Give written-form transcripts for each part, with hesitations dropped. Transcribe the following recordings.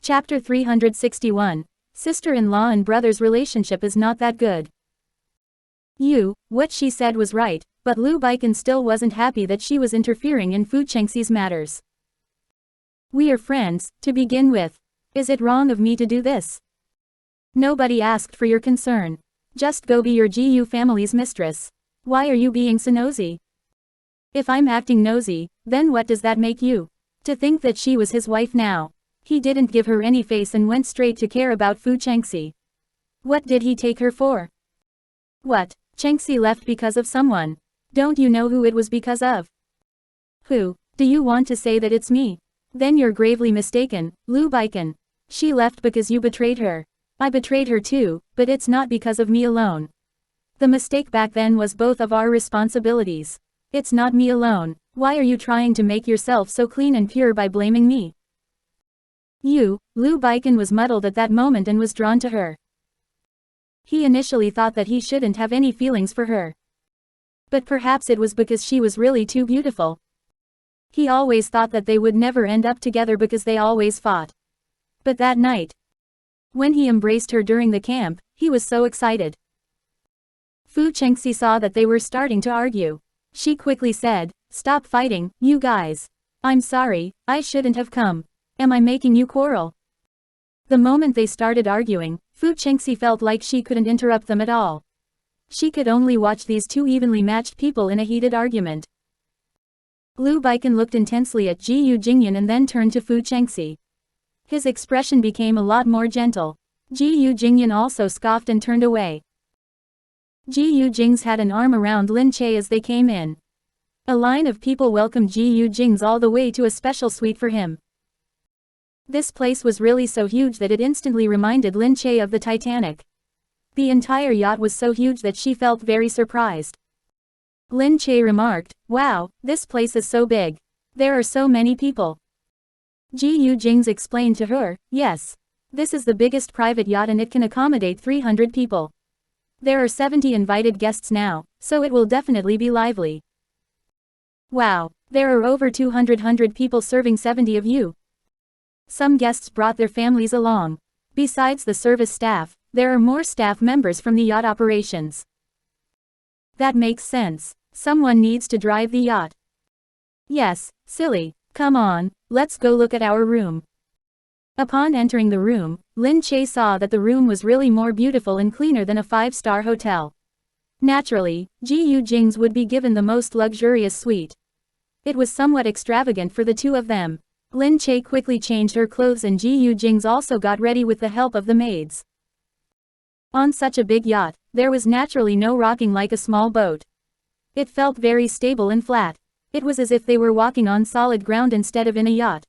Chapter 361. Sister-in-law and brother's relationship is not that good. What she said was right, but Lu Baikan still wasn't happy that she was interfering in Fu Chengxi's matters. We are friends, to begin with. Is it wrong of me to do this? Nobody asked for your concern. Just go be your Gu family's mistress. Why are you being so nosy? If I'm acting nosy, then what does that make you? To think that she was his wife now. He didn't give her any face and went straight to care about Fu Chengxi. What did he take her for? What? Chengxi left because of someone. Don't you know who it was because of? Who? Do you want to say that it's me? Then you're gravely mistaken, Lu Baikan. She left because you betrayed her. I betrayed her too, but it's not because of me alone. The mistake back then was both of our responsibilities. It's not me alone. Why are you trying to make yourself so clean and pure by blaming me? Lu Baikan was muddled at that moment and was drawn to her. He initially thought that he shouldn't have any feelings for her. But perhaps it was because she was really too beautiful. He always thought that they would never end up together because they always fought. But that night, when he embraced her during the camp, he was so excited. Fu Chengxi saw that they were starting to argue. She quickly said, "Stop fighting, you guys. I'm sorry, I shouldn't have come. Am I making you quarrel?" The moment they started arguing, Fu Chengxi felt like she couldn't interrupt them at all. She could only watch these two evenly matched people in a heated argument. Lu Baikan looked intensely at Gu Jingze and then turned to Fu Chengxi. His expression became a lot more gentle. Gu Jingze also scoffed and turned away. Gu Jingze had an arm around Lin Che as they came in. A line of people welcomed Gu Jingze all the way to a special suite for him. This place was really so huge that it instantly reminded Lin Che of the Titanic. The entire yacht was so huge that she felt very surprised. Lin Che remarked, "Wow, this place is so big. There are so many people." Gu Jingze explained to her, "Yes. This is the biggest private yacht and it can accommodate 300 people. There are 70 invited guests now, so it will definitely be lively." "Wow, there are over 200 people serving 70 of you." Some guests brought their families along. Besides the service staff, there are more staff members from the yacht operations. That makes sense. Someone needs to drive the yacht. Yes, silly. Come on, let's go look at our room. Upon entering the room, Lin Che saw that the room was really more beautiful and cleaner than a 5-star hotel. Naturally, Gu Jingze would be given the most luxurious suite. It was somewhat extravagant for the two of them. Lin Che quickly changed her clothes and Gu Jingze also got ready with the help of the maids. On such a big yacht, there was naturally no rocking like a small boat. It felt very stable and flat. It was as if they were walking on solid ground instead of in a yacht.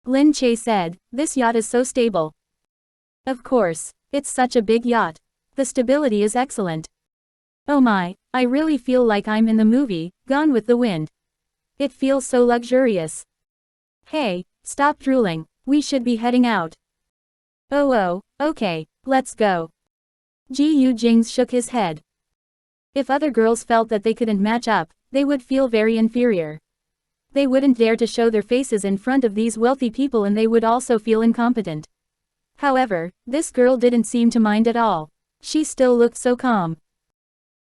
Lin Che said, "This yacht is so stable." "Of course, it's such a big yacht. The stability is excellent. Oh my, I really feel like I'm in the movie, Gone with the Wind. It feels so luxurious. Hey, stop drooling, we should be heading out." Oh, okay, let's go." Gu Jingze shook his head. If other girls felt that they couldn't match up, they would feel very inferior. They wouldn't dare to show their faces in front of these wealthy people and they would also feel incompetent. However, this girl didn't seem to mind at all. She still looked so calm.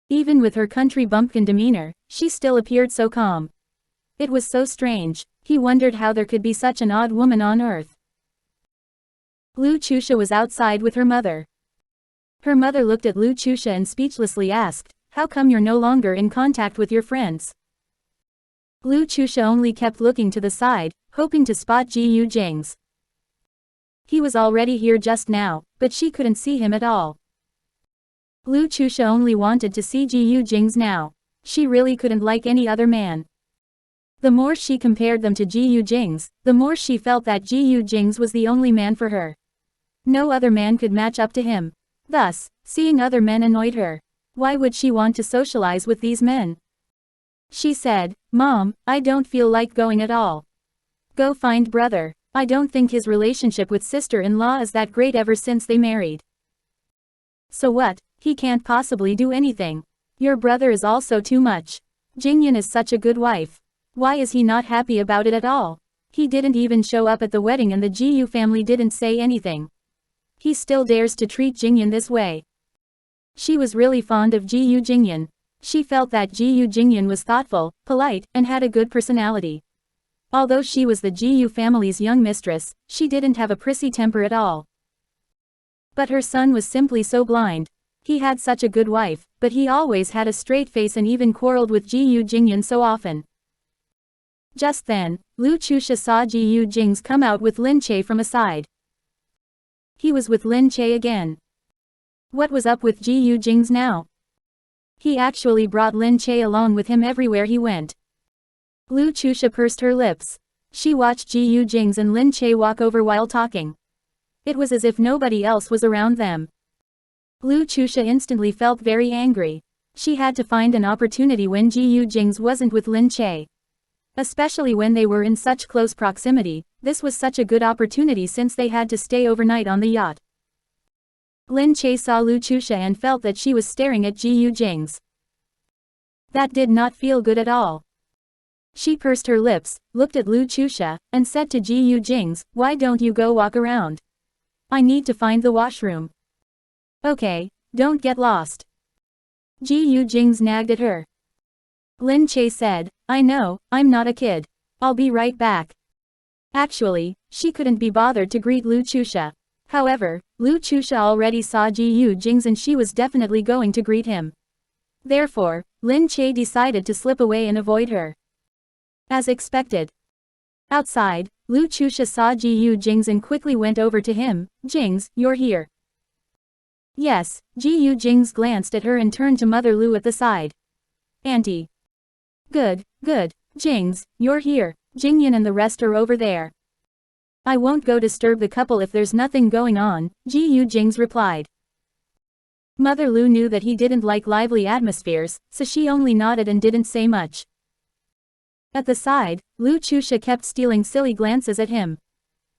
Even with her country bumpkin demeanor, she still appeared so calm. It was so strange. He wondered how there could be such an odd woman on earth. Lu Chusha was outside with her mother. Her mother looked at Lu Chusha and speechlessly asked, "How come you're no longer in contact with your friends?" Lu Chusha only kept looking to the side, hoping to spot Gu Jingze. He was already here just now, but she couldn't see him at all. Lu Chusha only wanted to see Gu Jingze now. She really couldn't like any other man. The more she compared them to Gu Jingze, the more she felt that Gu Jingze was the only man for her. No other man could match up to him. Thus, seeing other men annoyed her. Why would she want to socialize with these men? She said, "Mom, I don't feel like going at all. Go find brother. I don't think his relationship with sister-in-law is that great ever since they married." "So what? He can't possibly do anything. Your brother is also too much. Jingyan is such a good wife. Why is he not happy about it at all? He didn't even show up at the wedding and the Gu family didn't say anything. He still dares to treat Jingyan this way. She was really fond of Gu Jingyan. She felt that Gu Jingyan was thoughtful, polite, and had a good personality. Although she was the Gu family's young mistress, she didn't have a prissy temper at all. But her son was simply so blind. He had such a good wife, but he always had a straight face and even quarreled with Gu Jingyan so often. Just then, Lu Chusha saw Gu Jingze come out with Lin Che from a side. He was with Lin Che again. What was up with Gu Jingze now? He actually brought Lin Che along with him everywhere he went. Lu Chusha pursed her lips. She watched Gu Jingze and Lin Che walk over while talking. It was as if nobody else was around them. Lu Chusha instantly felt very angry. She had to find an opportunity when Gu Jingze wasn't with Lin Che. Especially when they were in such close proximity, this was such a good opportunity since they had to stay overnight on the yacht. Lin Che saw Lu Chusha and felt that she was staring at Gu Jingze. That did not feel good at all. She pursed her lips, looked at Lu Chusha, and said to Gu Jingze, "Why don't you go walk around? I need to find the washroom." "Okay, don't get lost." Gu Jingze nagged at her. Lin Che said, "I know, I'm not a kid. I'll be right back." Actually, she couldn't be bothered to greet Lu Chusha. However, Lu Chusha already saw Gu Jingze and she was definitely going to greet him. Therefore, Lin Che decided to slip away and avoid her. As expected. Outside, Lu Chusha saw Gu Jingze and quickly went over to him. "Jingze, you're here." Yes, Gu Jingze glanced at her and turned to Mother Lu at the side. "Auntie." Good, good. Jingze, you're here. Jingyan and the rest are over there." "I won't go disturb the couple if there's nothing going on," Gu Jingze replied. Mother Lu knew that he didn't like lively atmospheres, so she only nodded and didn't say much. At the side, Lu Chusha kept stealing silly glances at him.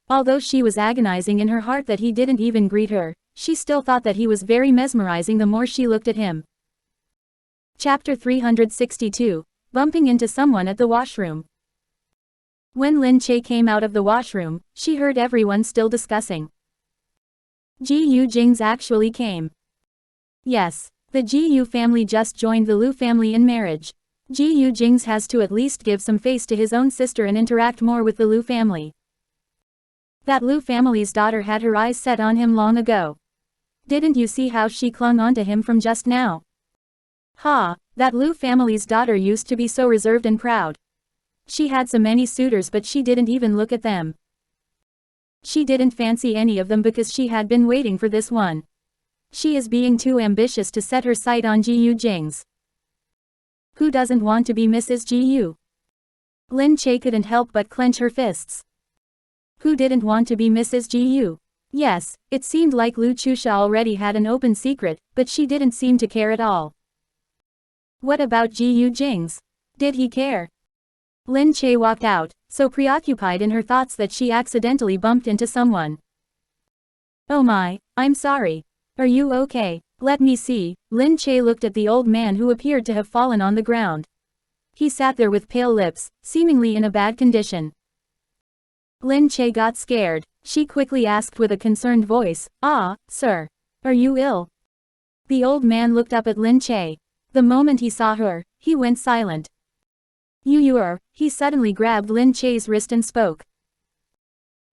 Although she was agonizing in her heart that he didn't even greet her, she still thought that he was very mesmerizing the more she looked at him. Chapter 362. Bumping into someone at the washroom. When Lin Che came out of the washroom, she heard everyone still discussing. Gu Jingze actually came. Yes, the Gu family just joined the Lu family in marriage. Gu Jingze has to at least give some face to his own sister and interact more with the Lu family. That Lu family's daughter had her eyes set on him long ago. Didn't you see how she clung onto him from just now? Ha, that Lu family's daughter used to be so reserved and proud. She had so many suitors but she didn't even look at them. She didn't fancy any of them because she had been waiting for this one. She is being too ambitious to set her sight on Gu Jingze. Who doesn't want to be Mrs. Gu? Lin Che couldn't help but clench her fists. Who didn't want to be Mrs. Gu? Yes, it seemed like Lu Chusha already had an open secret, but she didn't seem to care at all. What about Gu Jingze? Did he care? Lin Che walked out, so preoccupied in her thoughts that she accidentally bumped into someone. "Oh my, I'm sorry. Are you okay? Let me see." Lin Che looked at the old man who appeared to have fallen on the ground. He sat there with pale lips, seemingly in a bad condition. Lin Che got scared. She quickly asked with a concerned voice, "Ah, sir. Are you ill?" The old man looked up at Lin Che. The moment he saw her, he went silent. You are," he suddenly grabbed Lin Che's wrist and spoke.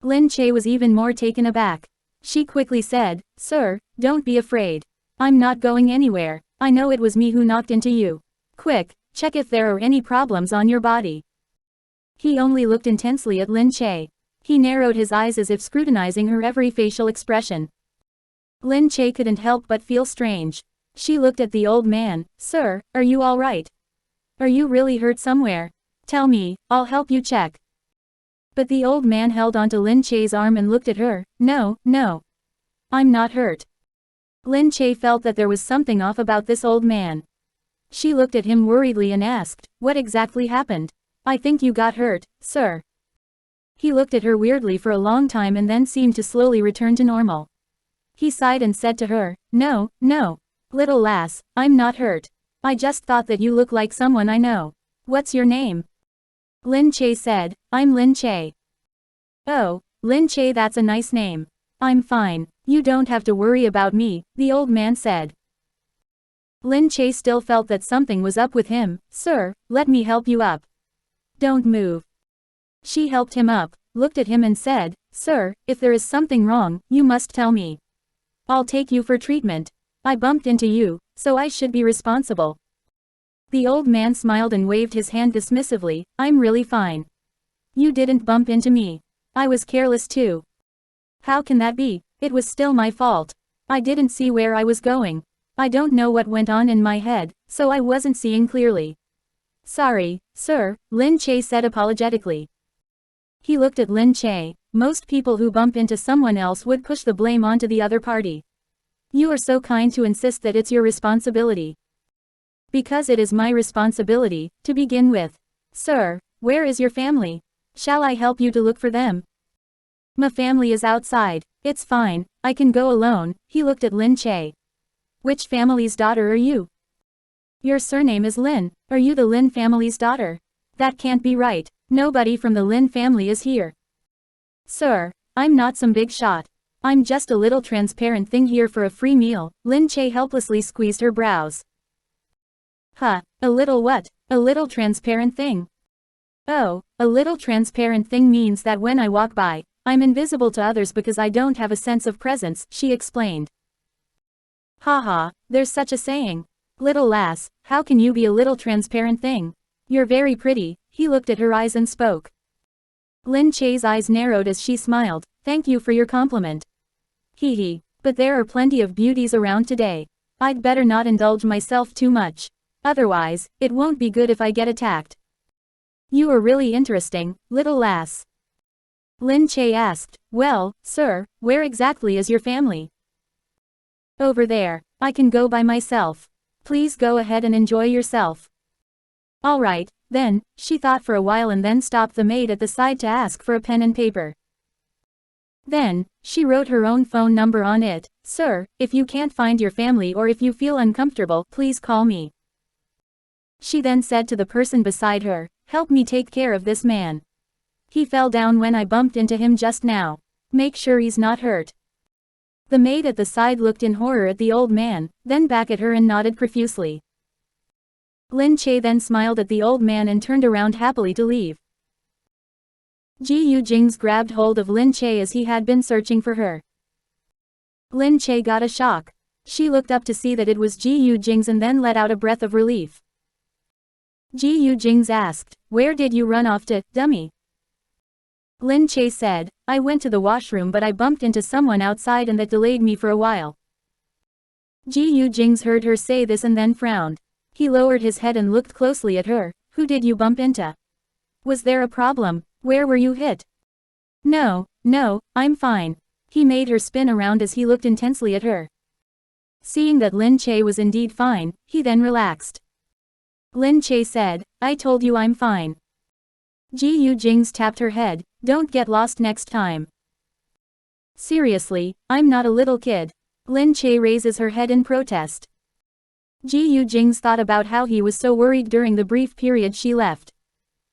Lin Che was even more taken aback. She quickly said, "Sir, don't be afraid. I'm not going anywhere. I know it was me who knocked into you. Quick, check if there are any problems on your body." He only looked intensely at Lin Che. He narrowed his eyes as if scrutinizing her every facial expression. Lin Che couldn't help but feel strange. She looked at the old man. "Sir, are you all right? Are you really hurt somewhere? Tell me, I'll help you check." But the old man held onto Lin Che's arm and looked at her. No, I'm not hurt." Lin Che felt that there was something off about this old man. She looked at him worriedly and asked, "What exactly happened? I think you got hurt, sir." He looked at her weirdly for a long time and then seemed to slowly return to normal. He sighed and said to her, No, little lass, I'm not hurt. I just thought that you look like someone I know. What's your name?" Lin Che said, "I'm Lin Che." Oh, Lin Che, that's a nice name. I'm fine. You don't have to worry about me, the old man said. Lin Che still felt that something was up with him. Sir, let me help you up. Don't move. She helped him up, looked at him and said, Sir, if there is something wrong, you must tell me. I'll take you for treatment. I bumped into you, so I should be responsible. The old man smiled and waved his hand dismissively. I'm really fine. You didn't bump into me. I was careless too. How can that be? It was still my fault. I didn't see where I was going. I don't know what went on in my head, so I wasn't seeing clearly. Sorry, sir, Lin Che said apologetically. He looked at Lin Che. Most people who bump into someone else would push the blame onto the other party. You are so kind to insist that it's your responsibility. Because it is my responsibility, to begin with. Sir, where is your family? Shall I help you to look for them? My family is outside. It's fine, I can go alone. He looked at Lin Che. Which family's daughter are you? Your surname is Lin. Are you the Lin family's daughter? That can't be right. Nobody from the Lin family is here. Sir, I'm not some big shot. I'm just a little transparent thing here for a free meal. Lin Che helplessly squeezed her brows. Huh, a little what? A little transparent thing. Oh, a little transparent thing means that when I walk by, I'm invisible to others because I don't have a sense of presence, she explained. Haha, there's such a saying. Little lass, how can you be a little transparent thing? You're very pretty. He looked at her eyes and spoke. Lin Che's eyes narrowed as she smiled. Thank you for your compliment. Hee hee, but there are plenty of beauties around today. I'd better not indulge myself too much. Otherwise, it won't be good if I get attacked. You are really interesting, little lass. Lin Che asked. Well, sir, where exactly is your family? Over there. I can go by myself. Please go ahead and enjoy yourself. Alright, then, she thought for a while and then stopped the maid at the side to ask for a pen and paper. Then, she wrote her own phone number on it. Sir, if you can't find your family or if you feel uncomfortable, please call me. She then said to the person beside her, help me take care of this man. He fell down when I bumped into him just now. Make sure he's not hurt. The maid at the side looked in horror at the old man, then back at her and nodded profusely. Lin Che then smiled at the old man and turned around happily to leave. Gu Jingze grabbed hold of Lin Che as he had been searching for her. Lin Che got a shock. She looked up to see that it was Gu Jingze and then let out a breath of relief. Gu Jingze asked, where did you run off to, dummy? Lin Che said, I went to the washroom but I bumped into someone outside and that delayed me for a while. Gu Jingze heard her say this and then frowned. He lowered his head and looked closely at her. Who did you bump into? Was there a problem? Where were you hit? No, I'm fine. He made her spin around as he looked intensely at her. Seeing that Lin Che was indeed fine, he then relaxed. Lin Che said, I told you I'm fine. Gu Jingze tapped her head, don't get lost next time. Seriously, I'm not a little kid. Lin Che raises her head in protest. Gu Jingze thought about how he was so worried during the brief period she left.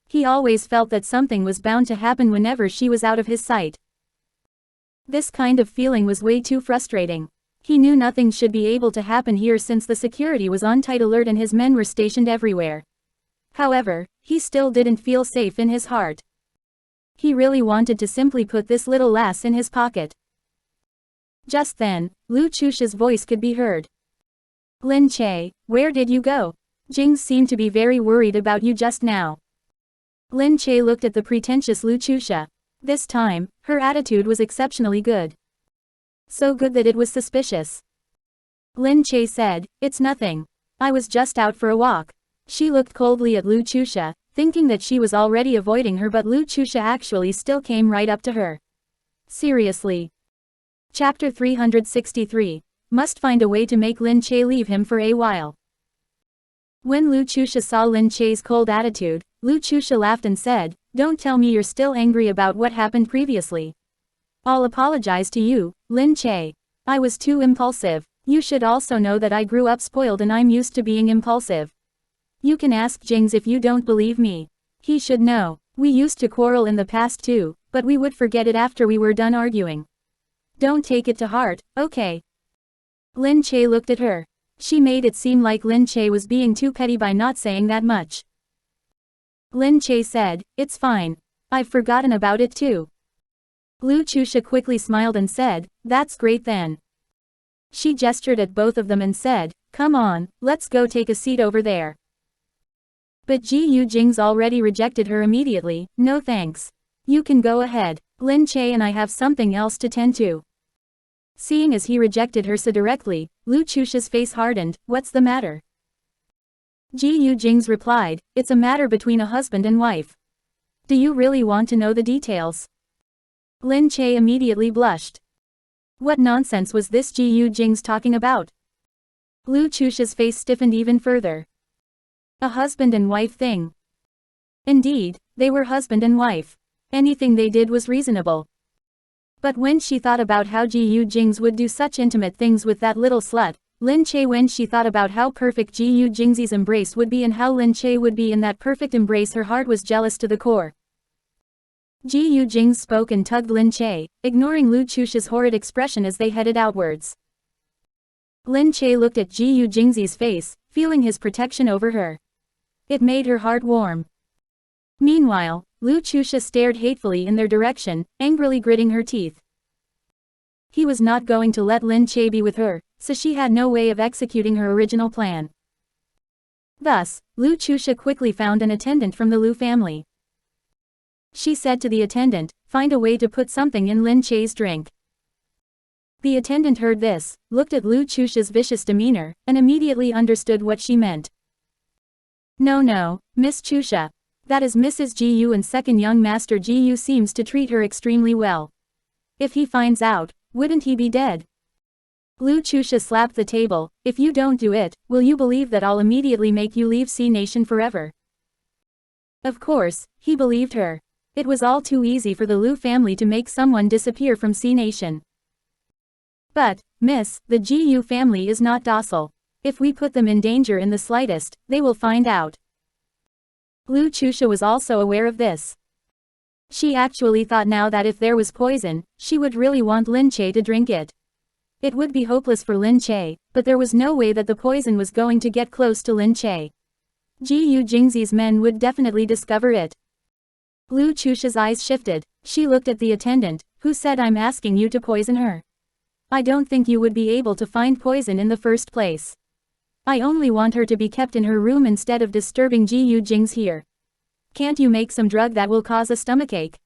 He always felt that something was bound to happen whenever she was out of his sight. This kind of feeling was way too frustrating. He knew nothing should be able to happen here since the security was on tight alert and his men were stationed everywhere. However, he still didn't feel safe in his heart. He really wanted to simply put this little lass in his pocket. Just then, Lu Chusha's voice could be heard. Lin Che, where did you go? Jingze seemed to be very worried about you just now. Lin Che looked at the pretentious Lu Chusha. This time, her attitude was exceptionally good. So good that it was suspicious. Lin Che said, it's nothing. I was just out for a walk. She looked coldly at Lu Chusha, thinking that she was already avoiding her, but Lu Chusha actually still came right up to her. Seriously. Chapter 363. Must find a way to make Lin Che leave him for a while. When Lu Chusha saw Lin Che's cold attitude, Lu Chusha laughed and said, don't tell me you're still angry about what happened previously. I'll apologize to you, Lin Che. I was too impulsive. You should also know that I grew up spoiled and I'm used to being impulsive. You can ask Jingze if you don't believe me. He should know. We used to quarrel in the past too, But we would forget it after we were done arguing. Don't take it to heart, okay? Lin Che looked at her. She made it seem like Lin Che was being too petty by not saying that much. Lin Che said, "It's fine. I've forgotten about it too." Lu Chusha quickly smiled and said, "That's great then." She gestured at both of them and said, "Come on, let's go take a seat over there." But Gu Jingze already rejected her immediately. "No thanks. You can go ahead. Lin Che and I have something else to tend to." Seeing as he rejected her so directly, Lu Chusha's face hardened. "What's the matter?" Gu Jingze replied, "It's a matter between a husband and wife. Do you really want to know the details?" Lin Che immediately blushed. What nonsense was this Gu Jingze talking about? Lu Chusha's face stiffened even further. A husband and wife thing. Indeed, they were husband and wife. Anything they did was reasonable. But when she thought about how Gu Jingze would do such intimate things with that little slut, Lin Che, when she thought about how perfect Gu Jingze's embrace would be and how Lin Che would be in that perfect embrace, her heart was jealous to the core. Gu Jingze spoke and tugged Lin Che, ignoring Lu Chusha's horrid expression as they headed outwards. Lin Che looked at Gu Jingze's face, feeling his protection over her. It made her heart warm. Meanwhile, Lu Chusha stared hatefully in their direction, angrily gritting her teeth. He was not going to let Lin Che be with her, so she had no way of executing her original plan. Thus, Lu Chusha quickly found an attendant from the Lu family. She said to the attendant, "Find a way to put something in Lin Che's drink." The attendant heard this, looked at Lu Chusha's vicious demeanor, and immediately understood what she meant. No, Miss Chusha. That is Mrs. Gu, and second young master Gu seems to treat her extremely well. If he finds out, wouldn't he be dead? Lu Chusha slapped the table. "If you don't do it, will you believe that I'll immediately make you leave C Nation forever?" Of course, he believed her. It was all too easy for the Lu family to make someone disappear from C Nation. "But, miss, the Gu family is not docile. If we put them in danger in the slightest, they will find out." Lu Chusha was also aware of this. She actually thought now that if there was poison, she would really want Lin Che to drink it. It would be hopeless for Lin Che, but there was no way that the poison was going to get close to Lin Che. Gu Jingze's men would definitely discover it. Lu Chusha's eyes shifted. She looked at the attendant, who said, "I'm asking you to poison her. I don't think you would be able to find poison in the first place. I only want her to be kept in her room instead of disturbing Gu Jingze here. Can't you make some drug that will cause a stomachache?"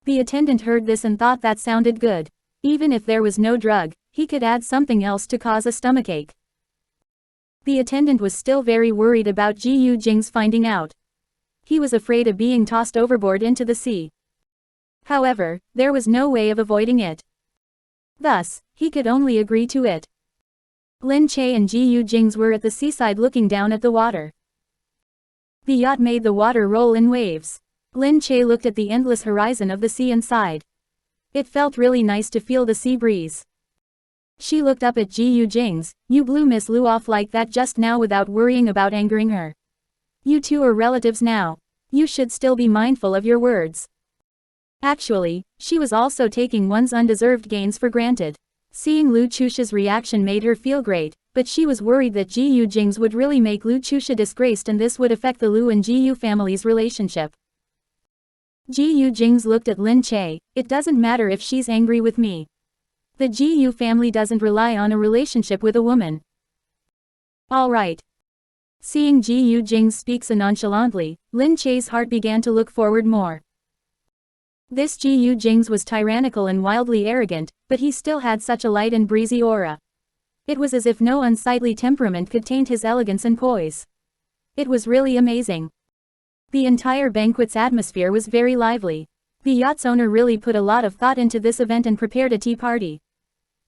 The attendant heard this and thought that sounded good. Even if there was no drug, he could add something else to cause a stomachache. The attendant was still very worried about Gu Jingze finding out. He was afraid of being tossed overboard into the sea. However, there was no way of avoiding it. Thus, he could only agree to it. Lin Che and Gu Jingze were at the seaside looking down at the water. The yacht made the water roll in waves. Lin Che looked at the endless horizon of the sea and sighed. It felt really nice to feel the sea breeze. She looked up at Gu Jingze. "You blew Miss Lu off like that just now without worrying about angering her. You two are relatives now. You should still be mindful of your words." Actually, she was also taking one's undeserved gains for granted. Seeing Lu Chusha's reaction made her feel great, but she was worried that Gu Jingze would really make Lu Chusha disgraced, and this would affect the Lu and Gu family's relationship. Gu Jingze looked at Lin Che. "It doesn't matter if she's angry with me. The Gu family doesn't rely on a relationship with a woman." "Alright." Seeing Gu Jingze speak so nonchalantly, Lin Che's heart began to look forward more. This Gu Jingze was tyrannical and wildly arrogant, but he still had such a light and breezy aura. It was as if no unsightly temperament could taint his elegance and poise. It was really amazing. The entire banquet's atmosphere was very lively. The yacht's owner really put a lot of thought into this event and prepared a tea party.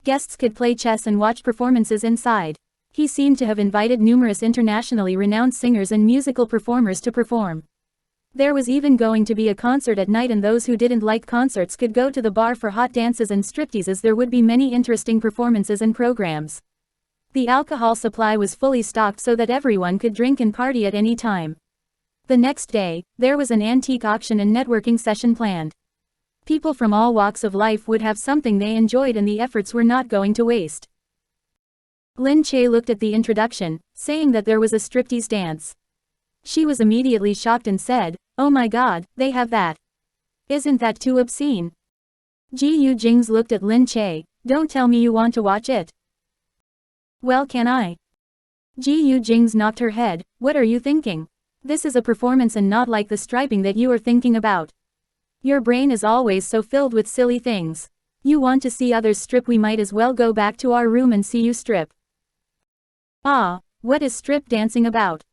Guests could play chess and watch performances inside. He seemed to have invited numerous internationally renowned singers and musical performers to perform. There was even going to be a concert at night, and those who didn't like concerts could go to the bar for hot dances and stripteases. There would be many interesting performances and programs. The alcohol supply was fully stocked so that everyone could drink and party at any time. The next day, there was an antique auction and networking session planned. People from all walks of life would have something they enjoyed and the efforts were not going to waste. Lin Che looked at the introduction, saying that there was a striptease dance. She was immediately shocked and said, "Oh my god, they have that. Isn't that too obscene?" Gu Jingze looked at Lin Che. "Don't tell me you want to watch it." "Well, can I?" Gu Jingze knocked her head. "What are you thinking? This is a performance and not like the striping that you are thinking about. Your brain is always so filled with silly things. You want to see others strip, we might as well go back to our room and see you strip." "Ah, what is strip dancing about?"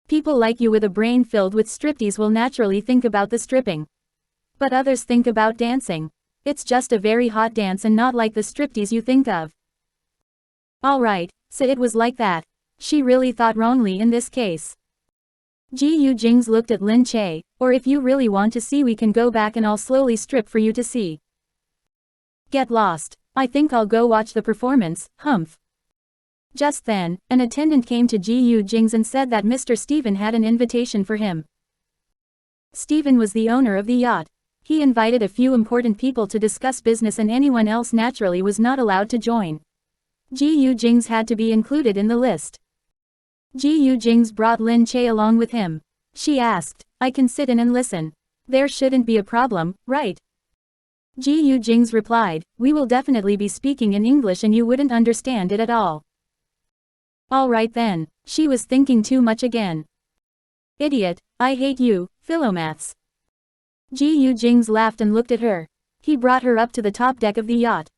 "People like you with a brain filled with striptease will naturally think about the stripping. But others think about dancing. It's just a very hot dance and not like the striptease you think of." "Alright, so it was like that. She really thought wrongly in this case." Gu Jingze looked at Lin Che. "Or if you really want to see, we can go back and I'll slowly strip for you to see." "Get lost. I think I'll go watch the performance, humph." Just then, an attendant came to Gu Jingze and said that Mr. Stephen had an invitation for him. Stephen was the owner of the yacht. He invited a few important people to discuss business and anyone else naturally was not allowed to join. Gu Jingze had to be included in the list. Gu Jingze brought Lin Che along with him. She asked, "I can sit in and listen. There shouldn't be a problem, right?" Gu Jingze replied, "We will definitely be speaking in English and you wouldn't understand it at all." "Alright then." She was thinking too much again. "Idiot, I hate you, Philomaths." Gu Jingze laughed and looked at her. He brought her up to the top deck of the yacht.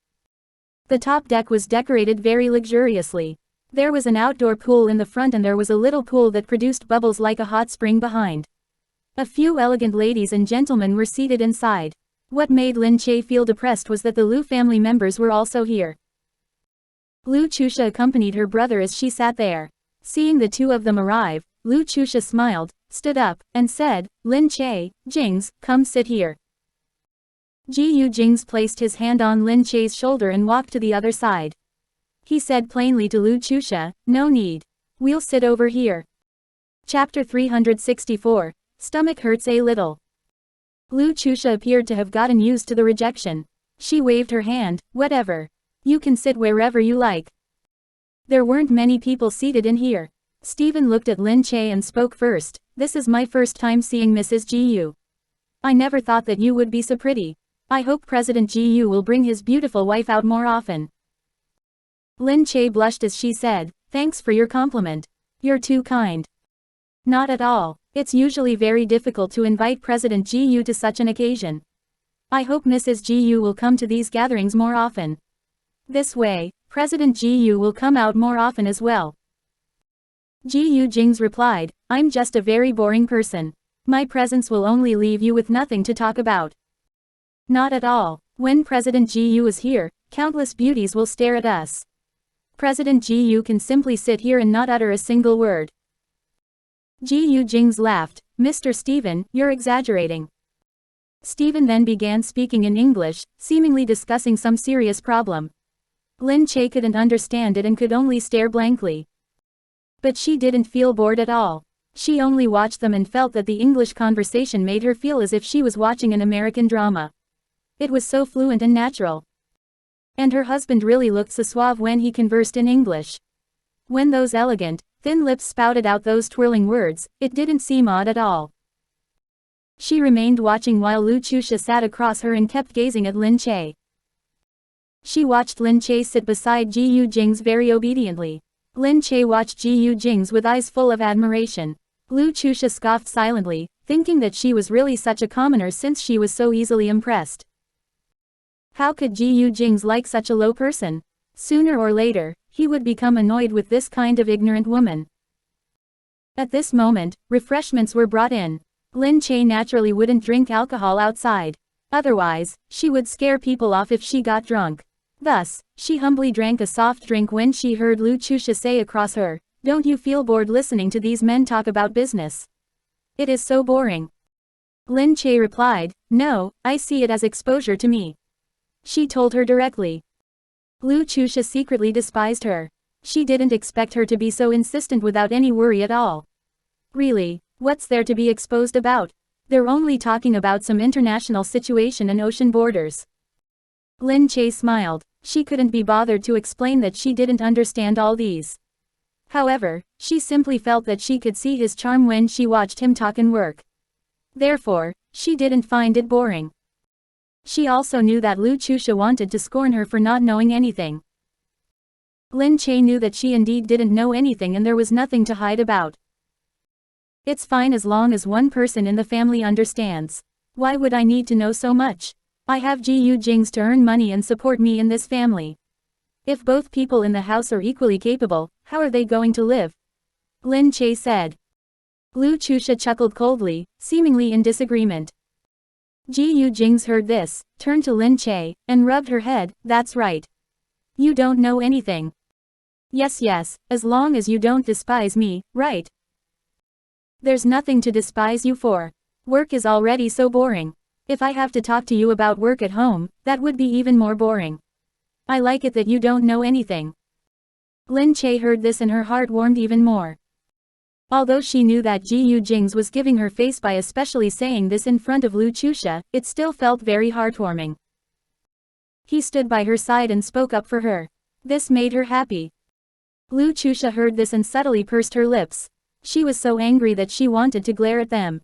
The top deck was decorated very luxuriously. There was an outdoor pool in the front and there was a little pool that produced bubbles like a hot spring behind. A few elegant ladies and gentlemen were seated inside. What made Lin Che feel depressed was that the Lu family members were also here. Lu Chusha accompanied her brother as she sat there. Seeing the two of them arrive, Lu Chusha smiled, stood up, and said, "Lin Che, Jingze, come sit here." Gu Jingze placed his hand on Lin Che's shoulder and walked to the other side. He said plainly to Lu Chusha, "No need. We'll sit over here." Chapter 364, Stomach hurts a little. Lu Chusha appeared to have gotten used to the rejection. She waved her hand, "Whatever. You can sit wherever you like." There weren't many people seated in here. Stephen looked at Lin Che and spoke first. "This is my first time seeing Mrs. Gu. I never thought that you would be so pretty. I hope President Gu will bring his beautiful wife out more often." Lin Che blushed as she said, "Thanks for your compliment. You're too kind." "Not at all. It's usually very difficult to invite President Gu to such an occasion. I hope Mrs. Gu will come to these gatherings more often. This way, President Gu will come out more often as well." Gu Jingze replied, "I'm just a very boring person. My presence will only leave you with nothing to talk about." "Not at all. When President Gu is here, countless beauties will stare at us. President Gu can simply sit here and not utter a single word." Gu Jingze laughed. "Mr. Stephen, you're exaggerating." Stephen then began speaking in English, seemingly discussing some serious problem. Lin Che couldn't understand it and could only stare blankly. But she didn't feel bored at all. She only watched them and felt that the English conversation made her feel as if she was watching an American drama. It was so fluent and natural. And her husband really looked so suave when he conversed in English. When those elegant, thin lips spouted out those twirling words, it didn't seem odd at all. She remained watching while Lu Chusha sat across her and kept gazing at Lin Che. She watched Lin Che sit beside Gu Jingze very obediently. Lin Che watched Gu Jingze with eyes full of admiration. Lu Chusha scoffed silently, thinking that she was really such a commoner since she was so easily impressed. How could Gu Jingze like such a low person? Sooner or later, he would become annoyed with this kind of ignorant woman. At this moment, refreshments were brought in. Lin Che naturally wouldn't drink alcohol outside. Otherwise, she would scare people off if she got drunk. Thus, she humbly drank a soft drink when she heard Lu Chusha say across her, "Don't you feel bored listening to these men talk about business? It is so boring." Lin Che replied, "No, I see it as exposure to me." She told her directly. Lu Chusha secretly despised her. She didn't expect her to be so insistent without any worry at all. Really, what's there to be exposed about? They're only talking about some international situation and ocean borders. Lin Che smiled. She couldn't be bothered to explain that she didn't understand all these. However, she simply felt that she could see his charm when she watched him talk and work. Therefore, she didn't find it boring. She also knew that Lu Chusha wanted to scorn her for not knowing anything. Lin Che knew that she indeed didn't know anything and there was nothing to hide about. It's fine as long as one person in the family understands. Why would I need to know so much? I have Gu Jingze to earn money and support me in this family. If both people in the house are equally capable, how are they going to live? Lin Che said. Lu Chusha chuckled coldly, seemingly in disagreement. Gu Jingze heard this, turned to Lin Che, and rubbed her head. That's right. You don't know anything. Yes, as long as you don't despise me, right? There's nothing to despise you for. Work is already so boring. If I have to talk to you about work at home, that would be even more boring. I like it that you don't know anything. Lin Che heard this and her heart warmed even more. Although she knew that Gu Jingze was giving her face by especially saying this in front of Lu Chusha, it still felt very heartwarming. He stood by her side and spoke up for her. This made her happy. Lu Chusha heard this and subtly pursed her lips. She was so angry that she wanted to glare at them.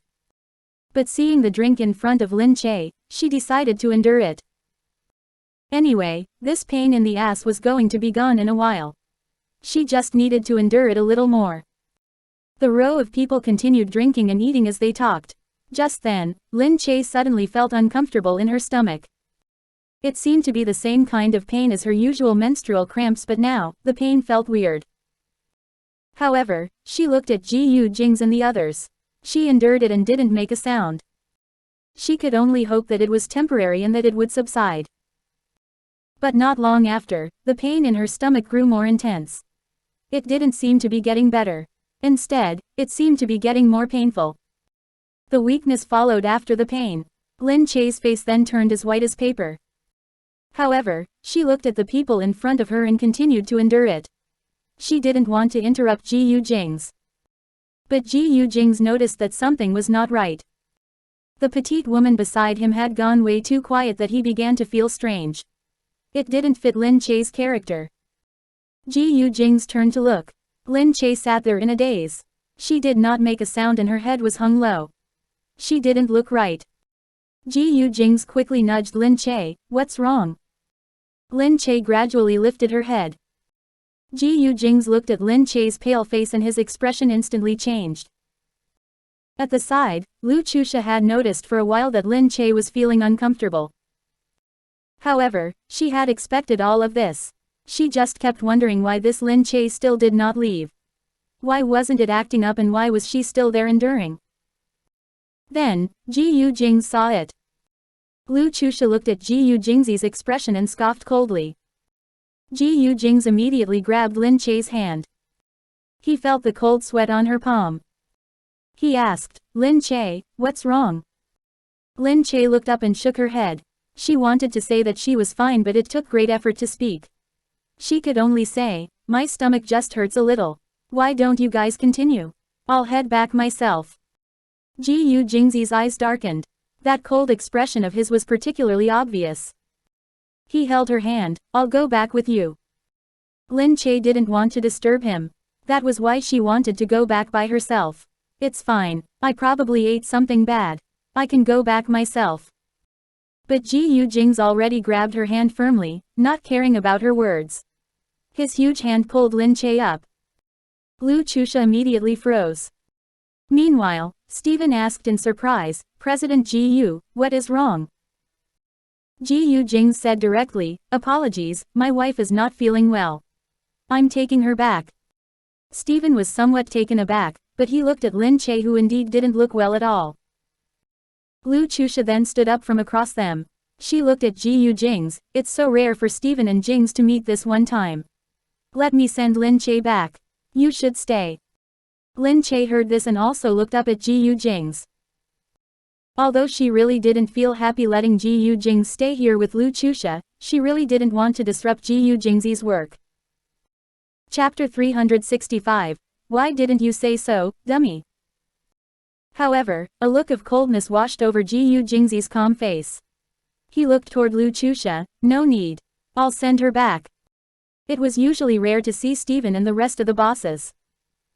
But seeing the drink in front of Lin Che, she decided to endure it. Anyway, this pain in the ass was going to be gone in a while. She just needed to endure it a little more. The row of people continued drinking and eating as they talked. Just then, Lin Che suddenly felt uncomfortable in her stomach. It seemed to be the same kind of pain as her usual menstrual cramps, but now, the pain felt weird. However, she looked at Gu Jingze and the others. She endured it and didn't make a sound. She could only hope that it was temporary and that it would subside. But not long after, the pain in her stomach grew more intense. It didn't seem to be getting better. Instead, it seemed to be getting more painful. The weakness followed after the pain. Lin Che's face then turned as white as paper. However, she looked at the people in front of her and continued to endure it. She didn't want to interrupt Gu Jingze. But Gu Jingze noticed that something was not right. The petite woman beside him had gone way too quiet that he began to feel strange. It didn't fit Lin Che's character. Gu Jingze turned to look. Lin Che sat there in a daze. She did not make a sound and her head was hung low. She didn't look right. Gu Jingze quickly nudged Lin Che. What's wrong? Lin Che gradually lifted her head. Gu Jingze looked at Lin Che's pale face and his expression instantly changed. At the side, Lu Chusha had noticed for a while that Lin Che was feeling uncomfortable. However, she had expected all of this. She just kept wondering why this Lin Che still did not leave. Why wasn't it acting up and why was she still there enduring? Then, Gu Jingze saw it. Lu Chusha looked at Gu Jingze's expression and scoffed coldly. Gu Jingze immediately grabbed Lin Che's hand. He felt the cold sweat on her palm. He asked, Lin Che, what's wrong? Lin Che looked up and shook her head. She wanted to say that she was fine but it took great effort to speak. She could only say, my stomach just hurts a little. Why don't you guys continue? I'll head back myself. Gu Jingze's eyes darkened. That cold expression of his was particularly obvious. He held her hand. I'll go back with you. Lin Che didn't want to disturb him. That was why she wanted to go back by herself. It's fine. I probably ate something bad. I can go back myself. But Gu Jingze already grabbed her hand firmly, not caring about her words. His huge hand pulled Lin Che up. Lu Chusha immediately froze. Meanwhile, Stephen asked in surprise, President Gu, what is wrong? Gu Jingze said directly, apologies, my wife is not feeling well. I'm taking her back. Stephen was somewhat taken aback, but he looked at Lin Che who indeed didn't look well at all. Lu Chusha then stood up from across them. She looked at Gu Jingze. It's so rare for Stephen and Jingze to meet this one time. Let me send Lin Che back. You should stay. Lin Che heard this and also looked up at Gu Jingze. Although she really didn't feel happy letting Gu Jingze stay here with Lu Chusha, she really didn't want to disrupt Gu Jingze's work. Chapter 365. Why didn't you say so, dummy? However, a look of coldness washed over Gu Jingze's calm face. He looked toward Lu Chusha. No need. I'll send her back. It was usually rare to see Steven and the rest of the bosses.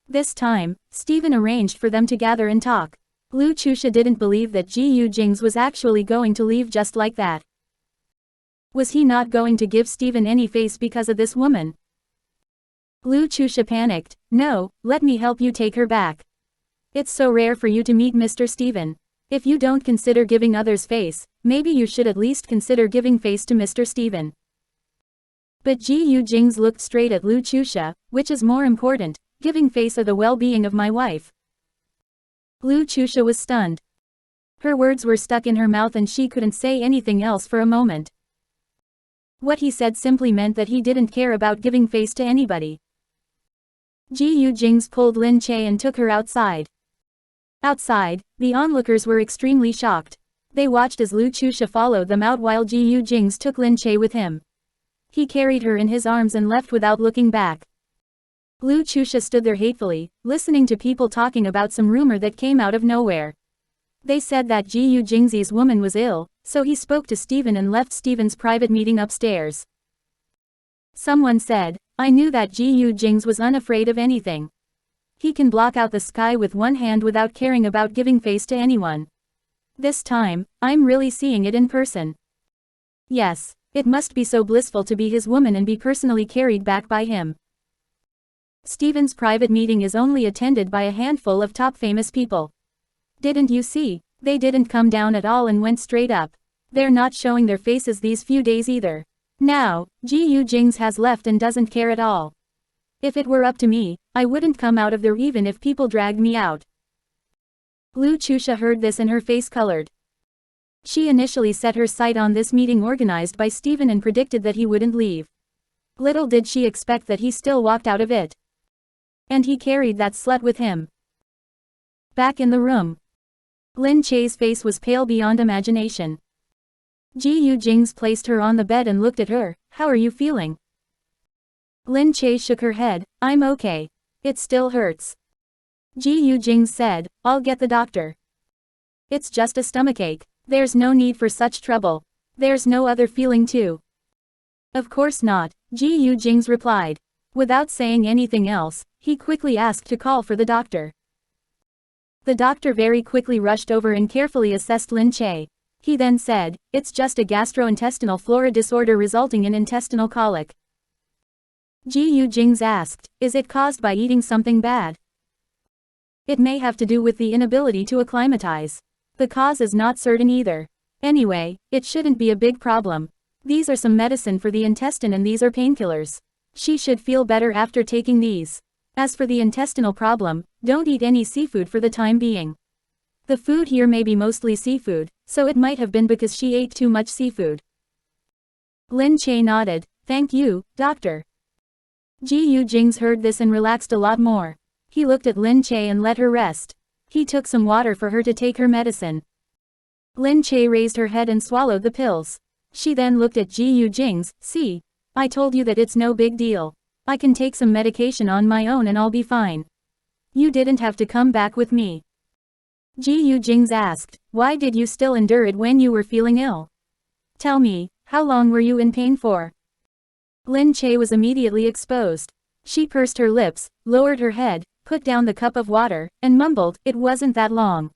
This time, Steven arranged for them to gather and talk. Lu Chusha didn't believe that Gu Jingze was actually going to leave just like that. Was he not going to give Steven any face because of this woman? Lu Chusha panicked. No, let me help you take her back. It's so rare for you to meet Mr. Steven. If you don't consider giving others face, maybe you should at least consider giving face to Mr. Steven. But Gu Jingze looked straight at Lu Chusha. Which is more important, giving face or the well-being of my wife? Lu Chusha was stunned. Her words were stuck in her mouth and she couldn't say anything else for a moment. What he said simply meant that he didn't care about giving face to anybody. Gu Jingze pulled Lin Che and took her outside. Outside, the onlookers were extremely shocked. They watched as Lu Chusha followed them out while Gu Jingze took Lin Che with him. He carried her in his arms and left without looking back. Lu Chusha stood there hatefully, listening to people talking about some rumor that came out of nowhere. They said that Gu Jingze's woman was ill, so he spoke to Steven and left Steven's private meeting upstairs. Someone said, I knew that Gu Jingze was unafraid of anything. He can block out the sky with one hand without caring about giving face to anyone. This time, I'm really seeing it in person. Yes, it must be so blissful to be his woman and be personally carried back by him. Steven's private meeting is only attended by a handful of top famous people. Didn't you see? They didn't come down at all and went straight up. They're not showing their faces these few days either. Now, Gu Jingze has left and doesn't care at all. If it were up to me, I wouldn't come out of there even if people dragged me out. Lu Chusha heard this and her face colored. She initially set her sight on this meeting organized by Steven and predicted that he wouldn't leave. Little did she expect that he still walked out of it. And he carried that slut with him. Back in the room. Lin Che's face was pale beyond imagination. Gu Jingze placed her on the bed and looked at her. How are you feeling? Lin Che shook her head. I'm okay. It still hurts. Gu Jingze said, I'll get the doctor. It's just a stomachache. There's no need for such trouble. There's no other feeling too. Of course not, Gu Jingze replied. Without saying anything else, he quickly asked to call for the doctor. The doctor very quickly rushed over and carefully assessed Lin Che. He then said, it's just a gastrointestinal flora disorder resulting in intestinal colic. Gu Jingze asked, is it caused by eating something bad? It may have to do with the inability to acclimatize. The cause is not certain either. Anyway, it shouldn't be a big problem. These are some medicine for the intestine and these are painkillers. She should feel better after taking these. As for the intestinal problem, don't eat any seafood for the time being. The food here may be mostly seafood, so it might have been because she ate too much seafood. Lin Che nodded. Thank you, doctor. Gu Jingze heard this and relaxed a lot more. He looked at Lin Che and let her rest. He took some water for her to take her medicine. Lin Che raised her head and swallowed the pills. She then looked at Gu Jingze. See? I told you that it's no big deal. I can take some medication on my own and I'll be fine. You didn't have to come back with me. Gu Jingze asked, why did you still endure it when you were feeling ill? Tell me, how long were you in pain for? Lin Che was immediately exposed. She pursed her lips, lowered her head, put down the cup of water, and mumbled, it wasn't that long.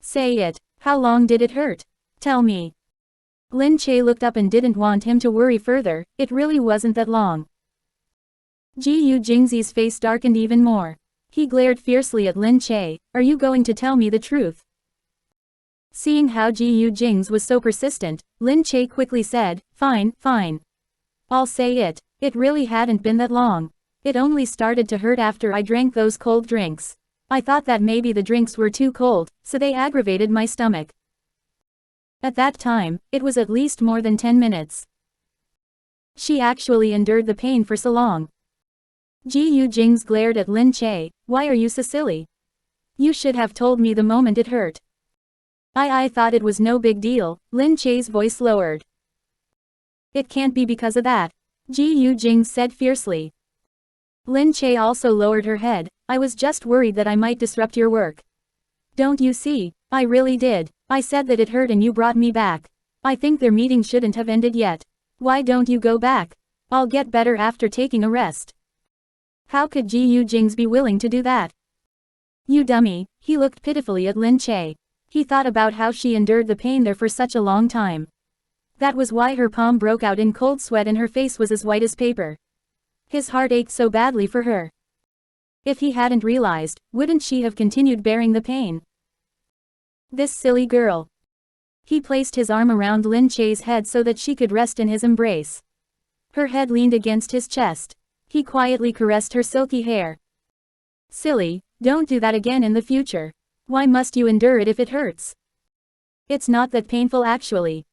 Say it, how long did it hurt? Tell me. Lin Che looked up and didn't want him to worry further, it really wasn't that long. Gu Jingze's face darkened even more. He glared fiercely at Lin Che, are you going to tell me the truth? Seeing how Gu Jingze was so persistent, Lin Che quickly said, fine, fine. I'll say it, it really hadn't been that long. It only started to hurt after I drank those cold drinks. I thought that maybe the drinks were too cold, so they aggravated my stomach. At that time, it was at least more than 10 minutes. She actually endured the pain for so long. Gu Jingze glared at Lin Che, why are you so silly? You should have told me the moment it hurt. I thought it was no big deal, Lin Che's voice lowered. It can't be because of that, Gu Jingze said fiercely. Lin Che also lowered her head, I was just worried that I might disrupt your work. Don't you see? I really did. I said that it hurt and you brought me back. I think their meeting shouldn't have ended yet. Why don't you go back? I'll get better after taking a rest. How could Gu Jingze be willing to do that? You dummy, he looked pitifully at Lin Che. He thought about how she endured the pain there for such a long time. That was why her palm broke out in cold sweat and her face was as white as paper. His heart ached so badly for her. If he hadn't realized, wouldn't she have continued bearing the pain? This silly girl. He placed his arm around Lin Che's head so that she could rest in his embrace. Her head leaned against his chest. He quietly caressed her silky hair. Silly, don't do that again in the future. Why must you endure it if it hurts? It's not that painful actually.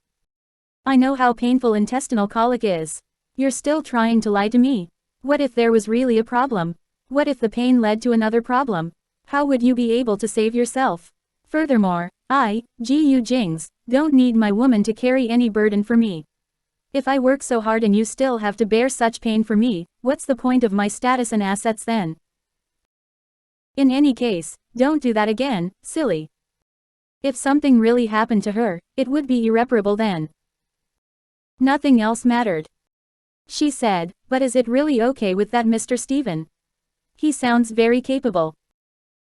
I know how painful intestinal colic is. You're still trying to lie to me. What if there was really a problem? What if the pain led to another problem? How would you be able to save yourself? Furthermore, I, Gu Jingze, don't need my woman to carry any burden for me. If I work so hard and you still have to bear such pain for me, what's the point of my status and assets then? In any case, don't do that again, silly. If something really happened to her, it would be irreparable then. Nothing else mattered. She said, but is it really okay with that Mr. Steven? He sounds very capable.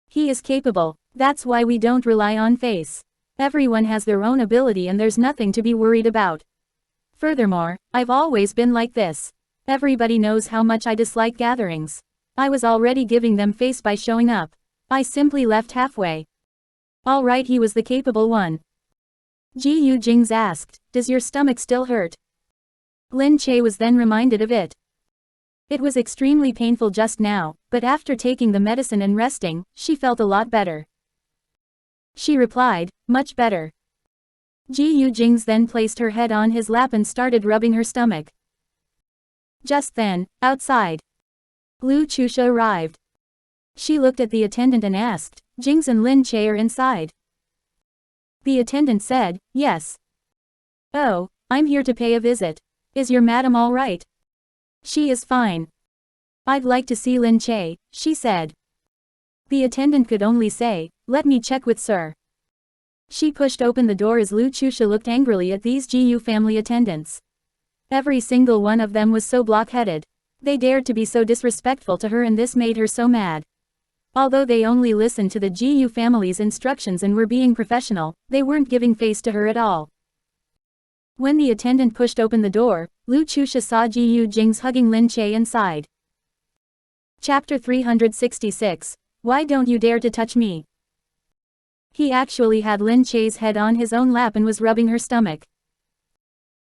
He is capable, that's why we don't rely on face. Everyone has their own ability and there's nothing to be worried about. Furthermore, I've always been like this. Everybody knows how much I dislike gatherings. I was already giving them face by showing up. I simply left halfway. Alright, he was the capable one. Gu Jingze asked, does your stomach still hurt? Lin Che was then reminded of it. It was extremely painful just now, but after taking the medicine and resting, she felt a lot better. She replied, much better. Gu Jingze then placed her head on his lap and started rubbing her stomach. Just then, outside, Lu Chusha arrived. She looked at the attendant and asked, Jingze and Lin Che are inside. The attendant said, yes. Oh, I'm here to pay a visit. Is your madam all right? She is fine. I'd like to see Lin Che, she said. The attendant could only say, let me check with sir. She pushed open the door as Lu Chusha looked angrily at these Gu family attendants. Every single one of them was so blockheaded. They dared to be so disrespectful to her and this made her so mad. Although they only listened to the Gu family's instructions and were being professional, they weren't giving face to her at all. When the attendant pushed open the door, Lu Chusha saw Gu Jingze hugging Lin Che inside. Chapter 366. Why don't you dare to touch me? He actually had Lin Che's head on his own lap and was rubbing her stomach.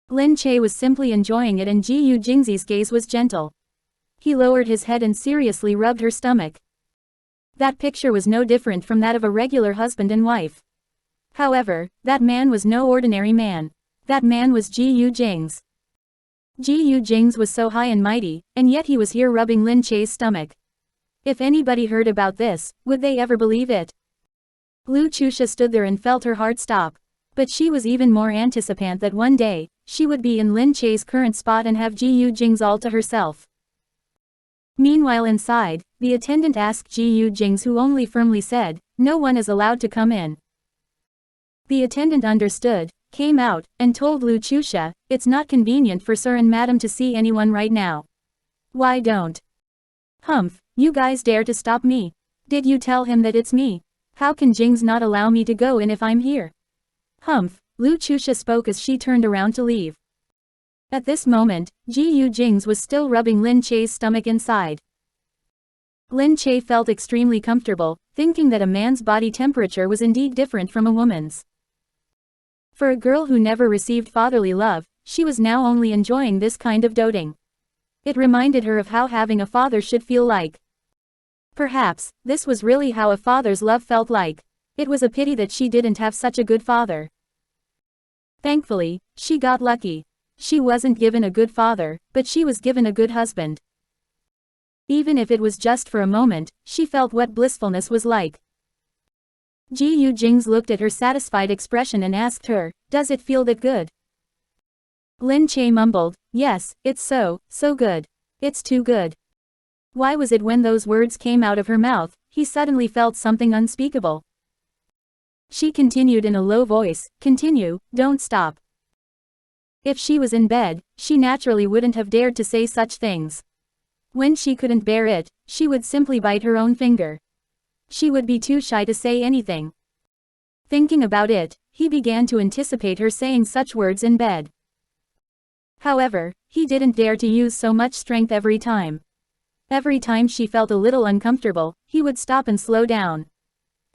Lin Che was simply enjoying it and Gu Jingze's gaze was gentle. He lowered his head and seriously rubbed her stomach. That picture was no different from that of a regular husband and wife. However, that man was no ordinary man. That man was Gu Jingze. Gu Jingze was so high and mighty, and yet he was here rubbing Lin Che's stomach. If anybody heard about this, would they ever believe it? Lu Chusha stood there and felt her heart stop. But she was even more anticipant that one day, she would be in Lin Che's current spot and have Gu Jingze all to herself. Meanwhile inside, the attendant asked Gu Jingze, who only firmly said, no one is allowed to come in. The attendant understood, came out, and told Lu Chusha, it's not convenient for sir and madam to see anyone right now. Why don't? Humph, you guys dare to stop me? Did you tell him that it's me? How can Jingze not allow me to go in if I'm here? Humph, Lu Chusha spoke as she turned around to leave. At this moment, Gu Jingze was still rubbing Lin Che's stomach inside. Lin Che felt extremely comfortable, thinking that a man's body temperature was indeed different from a woman's. For a girl who never received fatherly love, she was now only enjoying this kind of doting. It reminded her of how having a father should feel like. Perhaps, this was really how a father's love felt like. It was a pity that she didn't have such a good father. Thankfully, she got lucky. She wasn't given a good father, but she was given a good husband. Even if it was just for a moment, she felt what blissfulness was like. Gu Jingze looked at her satisfied expression and asked her, does it feel that good? Lin Che mumbled, yes, it's so good. It's too good. Why was it when those words came out of her mouth, he suddenly felt something unspeakable? She continued in a low voice, continue, don't stop. If she was in bed, she naturally wouldn't have dared to say such things. When she couldn't bear it, she would simply bite her own finger. She would be too shy to say anything. Thinking about it, he began to anticipate her saying such words in bed. However, he didn't dare to use so much strength every time. Every time she felt a little uncomfortable, he would stop and slow down.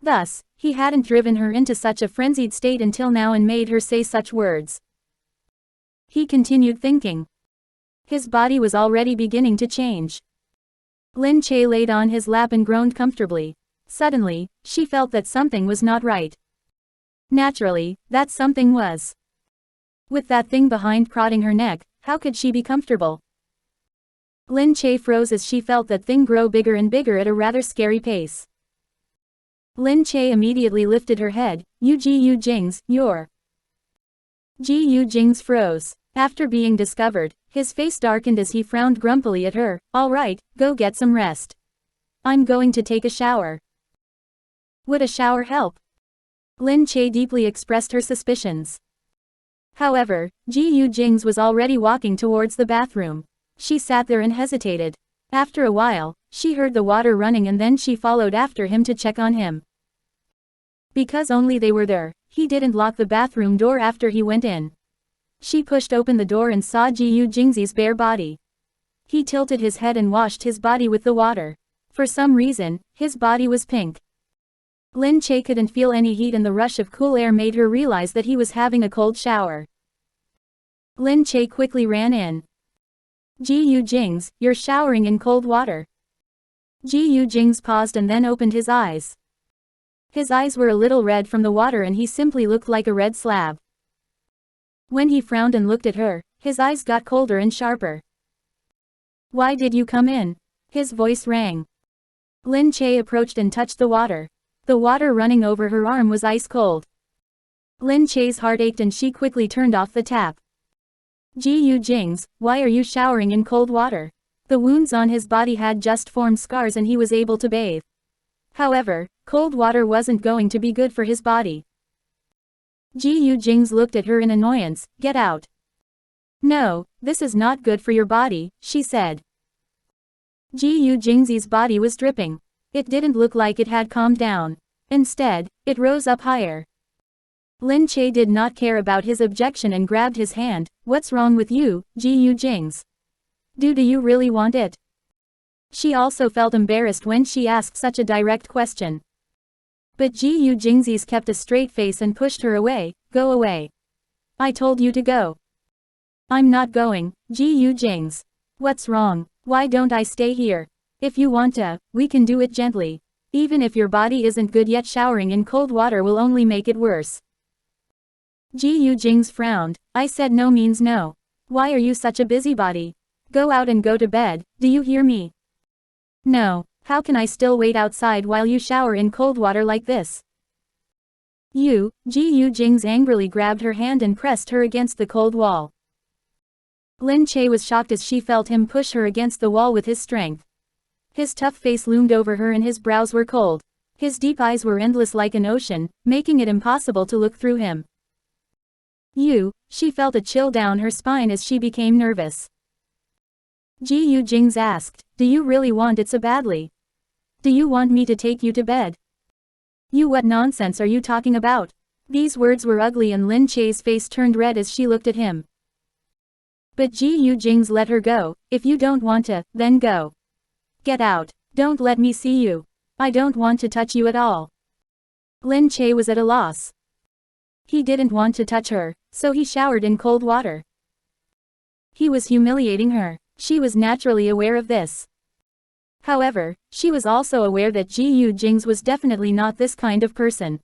Thus, he hadn't driven her into such a frenzied state until now and made her say such words. He continued thinking. His body was already beginning to change. Lin Che laid on his lap and groaned comfortably. Suddenly, she felt that something was not right. Naturally, that something was. With that thing behind prodding her neck, how could she be comfortable? Lin Che froze as she felt that thing grow bigger and bigger at a rather scary pace. Lin Che immediately lifted her head. Gu Jingze, you're. Gu Jingze froze. After being discovered, his face darkened as he frowned grumpily at her. All right, go get some rest. I'm going to take a shower. Would a shower help? Lin Che deeply expressed her suspicions. However, Gu Jingze was already walking towards the bathroom. She sat there and hesitated. After a while, she heard the water running and then she followed after him to check on him. Because only they were there, he didn't lock the bathroom door after he went in. She pushed open the door and saw Gu Jingze's bare body. He tilted his head and washed his body with the water. For some reason, his body was pink. Lin Che couldn't feel any heat and the rush of cool air made her realize that he was having a cold shower. Lin Che quickly ran in. Gu Jingze, you're showering in cold water. Gu Jingze paused and then opened his eyes. His eyes were a little red from the water and he simply looked like a red slab. When he frowned and looked at her, his eyes got colder and sharper. Why did you come in? His voice rang. Lin Che approached and touched the water. The water running over her arm was ice cold. Lin Che's heart ached and she quickly turned off the tap. Gu Jingze, why are you showering in cold water? The wounds on his body had just formed scars and he was able to bathe. However, cold water wasn't going to be good for his body. Gu Jingze looked at her in annoyance. Get out. No, this is not good for your body, she said. Gu Jingze's body was dripping. It didn't look like it had calmed down. Instead, it rose up higher. Lin Che did not care about his objection and grabbed his hand. What's wrong with you, Gu Jingze? Do you really want it? She also felt embarrassed when she asked such a direct question. But Gu Jingze kept a straight face and pushed her away. Go away. I told you to go. I'm not going, Gu Jingze. What's wrong? Why don't I stay here? If you want to, we can do it gently. Even if your body isn't good yet, showering in cold water will only make it worse. Gu Jingze frowned. I said no means no. Why are you such a busybody? Go out and go to bed, do you hear me? No, how can I still wait outside while you shower in cold water like this? Gu Jingze angrily grabbed her hand and pressed her against the cold wall. Lin Che was shocked as she felt him push her against the wall with his strength. His tough face loomed over her and his brows were cold. His deep eyes were endless like an ocean, making it impossible to look through him. She felt a chill down her spine as she became nervous. Gu Jingze asked, do you really want it so badly? Do you want me to take you to bed? What nonsense are you talking about? These words were ugly and Lin Che's face turned red as she looked at him. But Gu Jingze let her go. If you don't want to, then go. Get out. Don't let me see you. I don't want to touch you at all. Lin Che was at a loss. He didn't want to touch her, so he showered in cold water. He was humiliating her. She was naturally aware of this. However, she was also aware that Gu Jingze was definitely not this kind of person.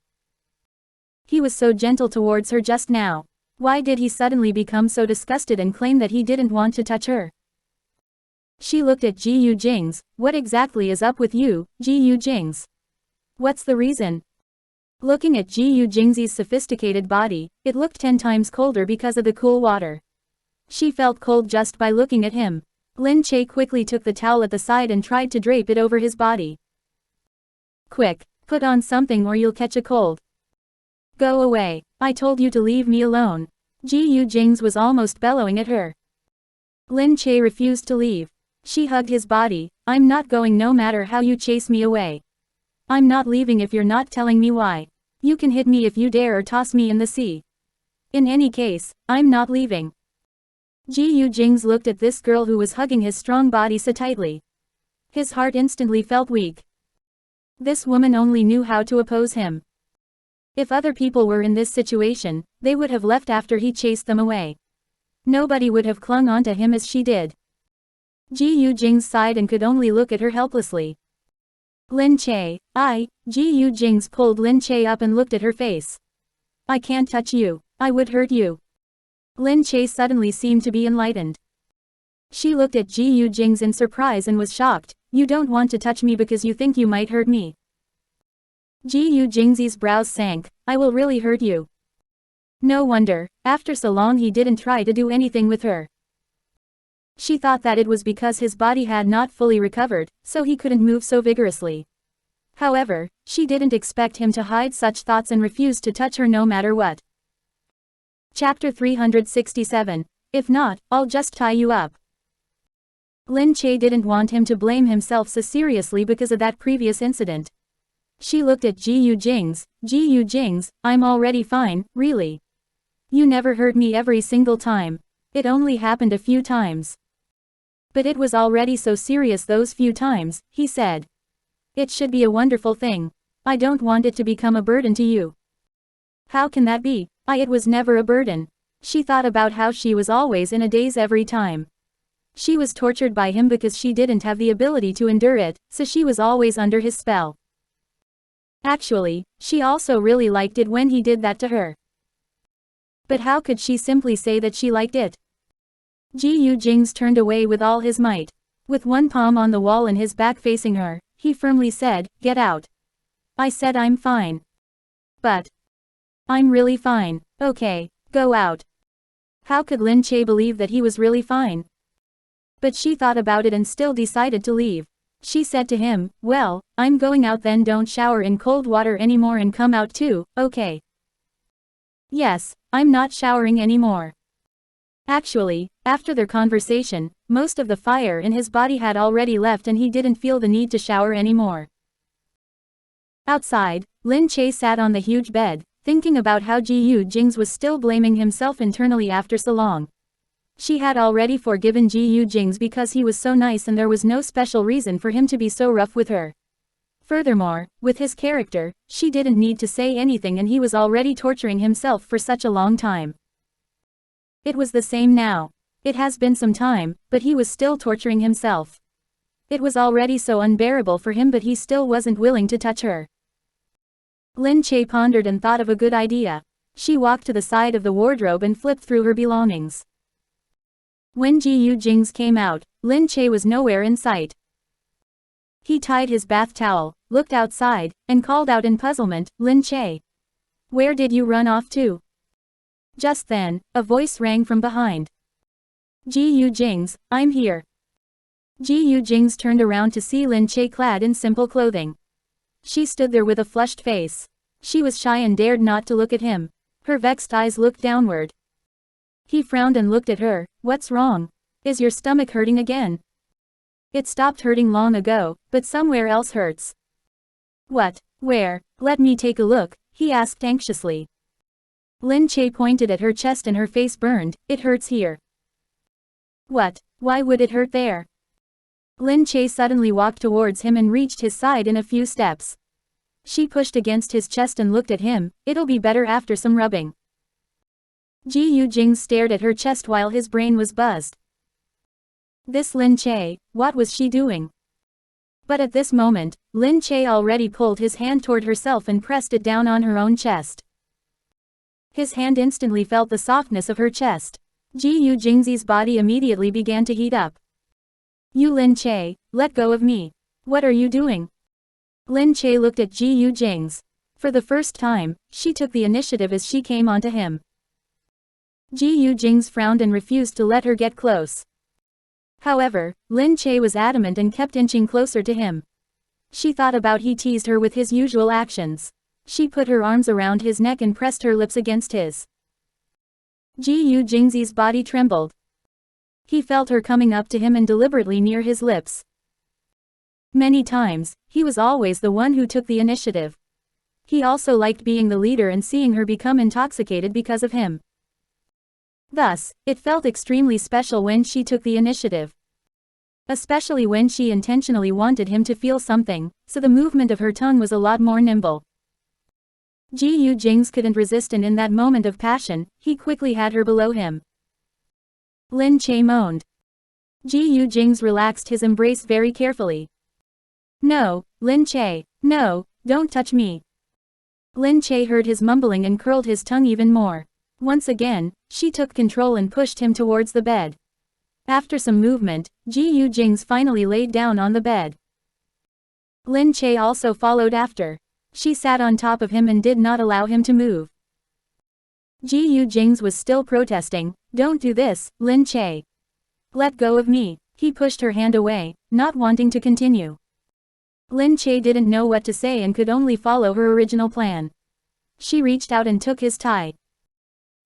He was so gentle towards her just now. Why did he suddenly become so disgusted and claim that he didn't want to touch her? She looked at Gu Jingze. What exactly is up with you, Gu Jingze? What's the reason? Looking at Gu Jingze's sophisticated body, it looked 10 times colder because of the cool water. She felt cold just by looking at him. Lin Che quickly took the towel at the side and tried to drape it over his body. Quick, put on something or you'll catch a cold. Go away. I told you to leave me alone. Gu Jingze was almost bellowing at her. Lin Che refused to leave. She hugged his body. I'm not going no matter how you chase me away. I'm not leaving if you're not telling me why. You can hit me if you dare or toss me in the sea. In any case, I'm not leaving. Gu Jingze looked at this girl who was hugging his strong body so tightly. His heart instantly felt weak. This woman only knew how to oppose him. If other people were in this situation, they would have left after he chased them away. Nobody would have clung on to him as she did. Gu Jingze sighed and could only look at her helplessly. Lin Che, Gu Jingze pulled Lin Che up and looked at her face. I can't touch you. I would hurt you. Lin Che suddenly seemed to be enlightened. She looked at Gu Jingze in surprise and was shocked. You don't want to touch me because you think you might hurt me. Gu Jingze's brows sank. I will really hurt you. No wonder, after so long he didn't try to do anything with her. She thought that it was because his body had not fully recovered, so he couldn't move so vigorously. However, she didn't expect him to hide such thoughts and refused to touch her no matter what. Chapter 367. If not, I'll just tie you up. Lin Che didn't want him to blame himself so seriously because of that previous incident. She looked at Gu Jingze. Gu Jingze, I'm already fine, really. You never hurt me every single time. It only happened a few times. But it was already so serious those few times, he said. It should be a wonderful thing. I don't want it to become a burden to you. How can that be? It was never a burden. She thought about how she was always in a daze every time. She was tortured by him because she didn't have the ability to endure it, so she was always under his spell. Actually, she also really liked it when he did that to her. But how could she simply say that she liked it? Gu Jingze turned away with all his might. With one palm on the wall and his back facing her, he firmly said, Get out. I said I'm fine. But I'm really fine. Okay, go out. How could Lin Che believe that he was really fine? But she thought about it and still decided to leave. She said to him, Well, I'm going out then, don't shower in cold water anymore and come out too, okay? Yes, I'm not showering anymore. Actually, after their conversation, most of the fire in his body had already left and he didn't feel the need to shower anymore. Outside, Lin Che sat on the huge bed, thinking about how Gu Jingze was still blaming himself internally after so long. She had already forgiven Gu Jingze because he was so nice and there was no special reason for him to be so rough with her. Furthermore, with his character, she didn't need to say anything and he was already torturing himself for such a long time. It was the same now. It has been some time, but he was still torturing himself. It was already so unbearable for him but he still wasn't willing to touch her. Lin Che pondered and thought of a good idea. She walked to the side of the wardrobe and flipped through her belongings. When Gu Jingze came out, Lin Che was nowhere in sight. He tied his bath towel, looked outside, and called out in puzzlement, Lin Che. Where did you run off to? Just then, a voice rang from behind. Gu Jingze, I'm here. Gu Jingze turned around to see Lin Che clad in simple clothing. She stood there with a flushed face. She was shy and dared not to look at him. Her vexed eyes looked downward. He frowned and looked at her. What's wrong? Is your stomach hurting again? It stopped hurting long ago, but somewhere else hurts. What? Where? Let me take a look, he asked anxiously. Lin Che pointed at her chest and her face burned. It hurts here. What? Why would it hurt there? Lin Che suddenly walked towards him and reached his side in a few steps. She pushed against his chest and looked at him. It'll be better after some rubbing. Gu Jingze stared at her chest while his brain was buzzed. This Lin Che, what was she doing? But at this moment, Lin Che already pulled his hand toward herself and pressed it down on her own chest. His hand instantly felt the softness of her chest. Gu Jingze's body immediately began to heat up. You Lin Che, let go of me. What are you doing? Lin Che looked at Gu Jingze. For the first time, she took the initiative as she came onto him. Gu Jingze frowned and refused to let her get close. However, Lin Che was adamant and kept inching closer to him. She thought about he teased her with his usual actions. She put her arms around his neck and pressed her lips against his. Gu Jingze's body trembled. He felt her coming up to him and deliberately near his lips. Many times, he was always the one who took the initiative. He also liked being the leader and seeing her become intoxicated because of him. Thus, it felt extremely special when she took the initiative. Especially when she intentionally wanted him to feel something, so the movement of her tongue was a lot more nimble. Gu Jingze couldn't resist, and in that moment of passion, he quickly had her below him. Lin Che moaned. Gu Jingze relaxed his embrace very carefully. No, Lin Che, no, don't touch me. Lin Che heard his mumbling and curled his tongue even more. Once again, she took control and pushed him towards the bed. After some movement, Gu Jingze finally laid down on the bed. Lin Che also followed after. She sat on top of him and did not allow him to move. Gu Jingze was still protesting, "Don't do this, Lin Che. Let go of me." He pushed her hand away, not wanting to continue. Lin Che didn't know what to say and could only follow her original plan. She reached out and took his tie.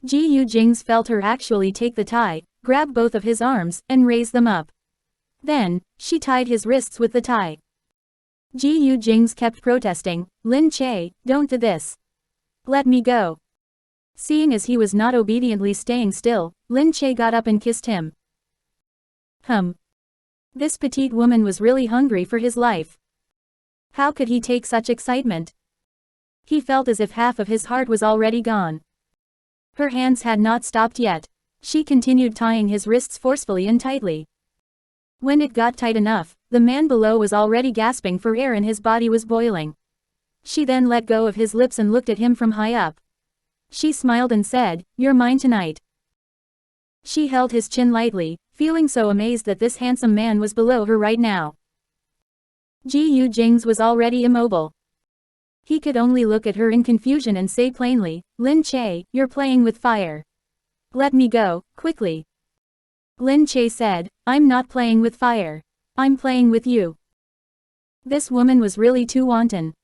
Gu Jingze felt her actually take the tie, grab both of his arms, and raise them up. Then, she tied his wrists with the tie. Gu Jingze kept protesting, "Lin Che, don't do this. Let me go." Seeing as he was not obediently staying still, Lin Che got up and kissed him. This petite woman was really hungry for his life. How could he take such excitement? He felt as if half of his heart was already gone. Her hands had not stopped yet. She continued tying his wrists forcefully and tightly. When it got tight enough, the man below was already gasping for air and his body was boiling. She then let go of his lips and looked at him from high up. She smiled and said, "You're mine tonight." She held his chin lightly, feeling so amazed that this handsome man was below her right now. Gu Jingze was already immobile. He could only look at her in confusion and say plainly, "Lin Che, you're playing with fire. Let me go, quickly." Lin Che said, "I'm not playing with fire. I'm playing with you." This woman was really too wanton.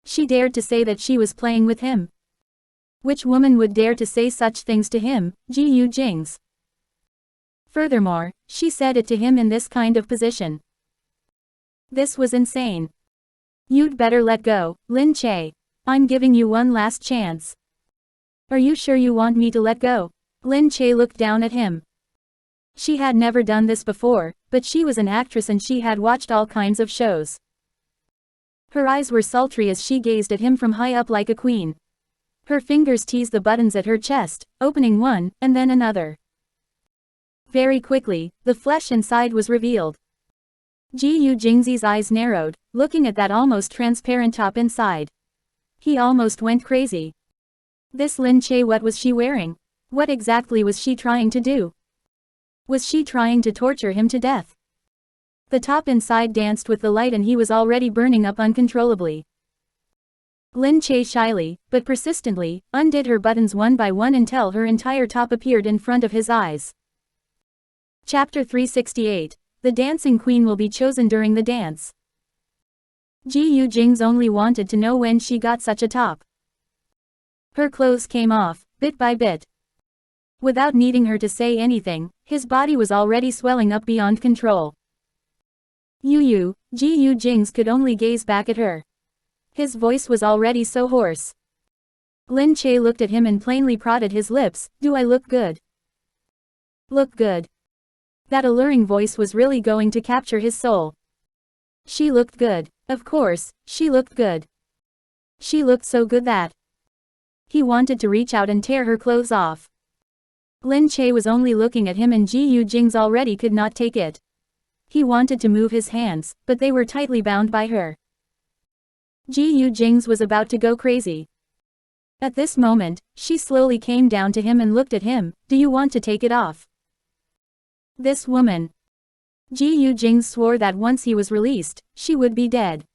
She dared to say that she was playing with him. Which woman would dare to say such things to him, Gu Jingze? Furthermore, she said it to him in this kind of position. This was insane. "You'd better let go, Lin Che. I'm giving you one last chance." "Are you sure you want me to let go?" Lin Che looked down at him. She had never done this before, but she was an actress and she had watched all kinds of shows. Her eyes were sultry as she gazed at him from high up like a queen. Her fingers teased the buttons at her chest, opening one, and then another. Very quickly, the flesh inside was revealed. Gu Jingze's eyes narrowed, looking at that almost transparent top inside. He almost went crazy. This Lin Che, what was she wearing? What exactly was she trying to do? Was she trying to torture him to death? The top inside danced with the light and he was already burning up uncontrollably. Lin Che shyly, but persistently, undid her buttons one by one until her entire top appeared in front of his eyes. Chapter 368. The dancing queen will be chosen during the dance. Gu Jingze only wanted to know when she got such a top. Her clothes came off, bit by bit. Without needing her to say anything, his body was already swelling up beyond control. Gu Jingze could only gaze back at her. His voice was already so hoarse. Lin Che looked at him and plainly prodded his lips, "Do I look good?" Look good. That alluring voice was really going to capture his soul. She looked good. Of course, she looked good. She looked so good that he wanted to reach out and tear her clothes off. Lin Che was only looking at him and Gu Jingze already could not take it. He wanted to move his hands, but they were tightly bound by her. Gu Jingze was about to go crazy. At this moment, she slowly came down to him and looked at him, "Do you want to take it off?" This woman. Gu Jingze swore that once he was released, she would be dead.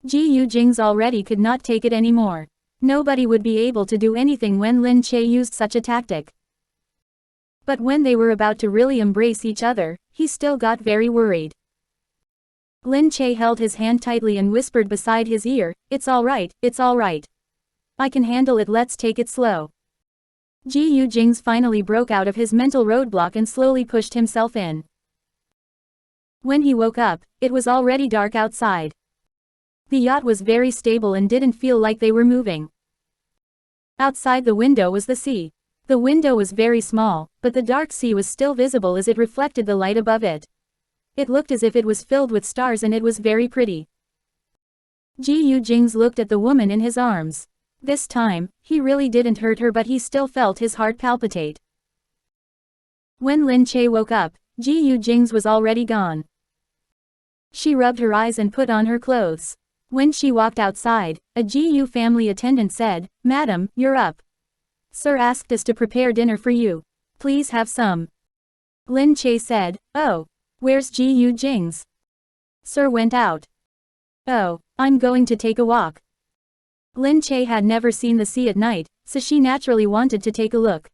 Gu Jingze already could not take it anymore. Nobody would be able to do anything when Lin Che used such a tactic. But when they were about to really embrace each other, he still got very worried. Lin Che held his hand tightly and whispered beside his ear, "It's alright, it's alright. I can handle it, let's take it slow." Gu Jingze finally broke out of his mental roadblock and slowly pushed himself in. When he woke up, it was already dark outside. The yacht was very stable and didn't feel like they were moving. Outside the window was the sea. The window was very small, but the dark sea was still visible as it reflected the light above it. It looked as if it was filled with stars and it was very pretty. Gu Jingze looked at the woman in his arms. This time, he really didn't hurt her, but he still felt his heart palpitate. When Lin Che woke up, Gu Jingze was already gone. She rubbed her eyes and put on her clothes. When she walked outside, a Gu family attendant said, "Madam, you're up. Sir asked us to prepare dinner for you. Please have some." Lin Che said, "Oh. Where's Gu Jingze?" "Sir went out." "Oh, I'm going to take a walk." Lin Che had never seen the sea at night, so she naturally wanted to take a look.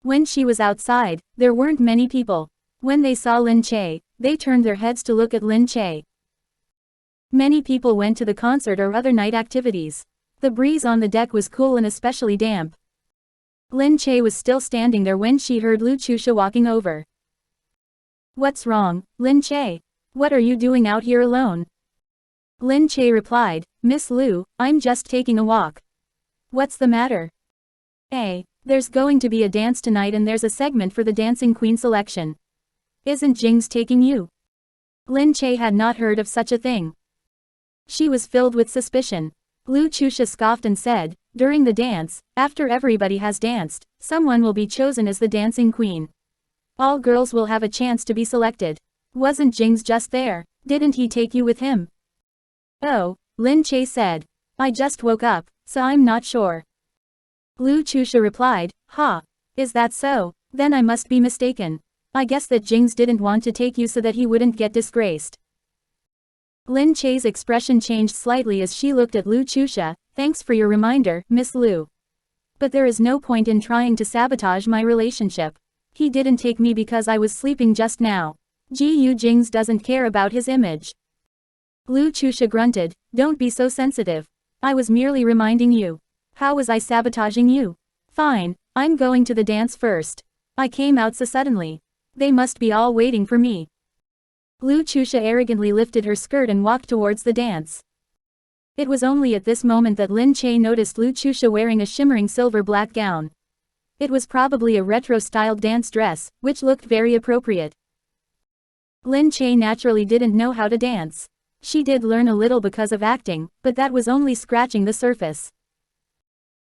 When she was outside, there weren't many people. When they saw Lin Che, they turned their heads to look at Lin Che. Many people went to the concert or other night activities. The breeze on the deck was cool and especially damp. Lin Che was still standing there when she heard Lu Chusha walking over. "What's wrong, Lin Che? What are you doing out here alone?" Lin Che replied, "Miss Lu, I'm just taking a walk." "What's the matter?" There's going to be a dance tonight and there's a segment for the dancing queen selection. Isn't Jingze taking you?" Lin Che had not heard of such a thing. She was filled with suspicion. Lu Chusha scoffed and said, "During the dance, after everybody has danced, someone will be chosen as the dancing queen. All girls will have a chance to be selected. Wasn't Jingze just there? Didn't he take you with him?" "Oh," Lin Che said. "I just woke up, so I'm not sure." Lu Chusha replied, "Ha. Is that so? Then I must be mistaken. I guess that Jingze didn't want to take you so that he wouldn't get disgraced." Lin Che's expression changed slightly as she looked at Lu Chusha. "Thanks for your reminder, Miss Lu. But there is no point in trying to sabotage my relationship. He didn't take me because I was sleeping just now. Gu Jingze doesn't care about his image." Lu Chusha grunted, "Don't be so sensitive. I was merely reminding you. How was I sabotaging you? Fine, I'm going to the dance first. I came out so suddenly. They must be all waiting for me." Lu Chusha arrogantly lifted her skirt and walked towards the dance. It was only at this moment that Lin Che noticed Lu Chusha wearing a shimmering silver black gown. It was probably a retro-styled dance dress, which looked very appropriate. Lin Che naturally didn't know how to dance. She did learn a little because of acting, but that was only scratching the surface.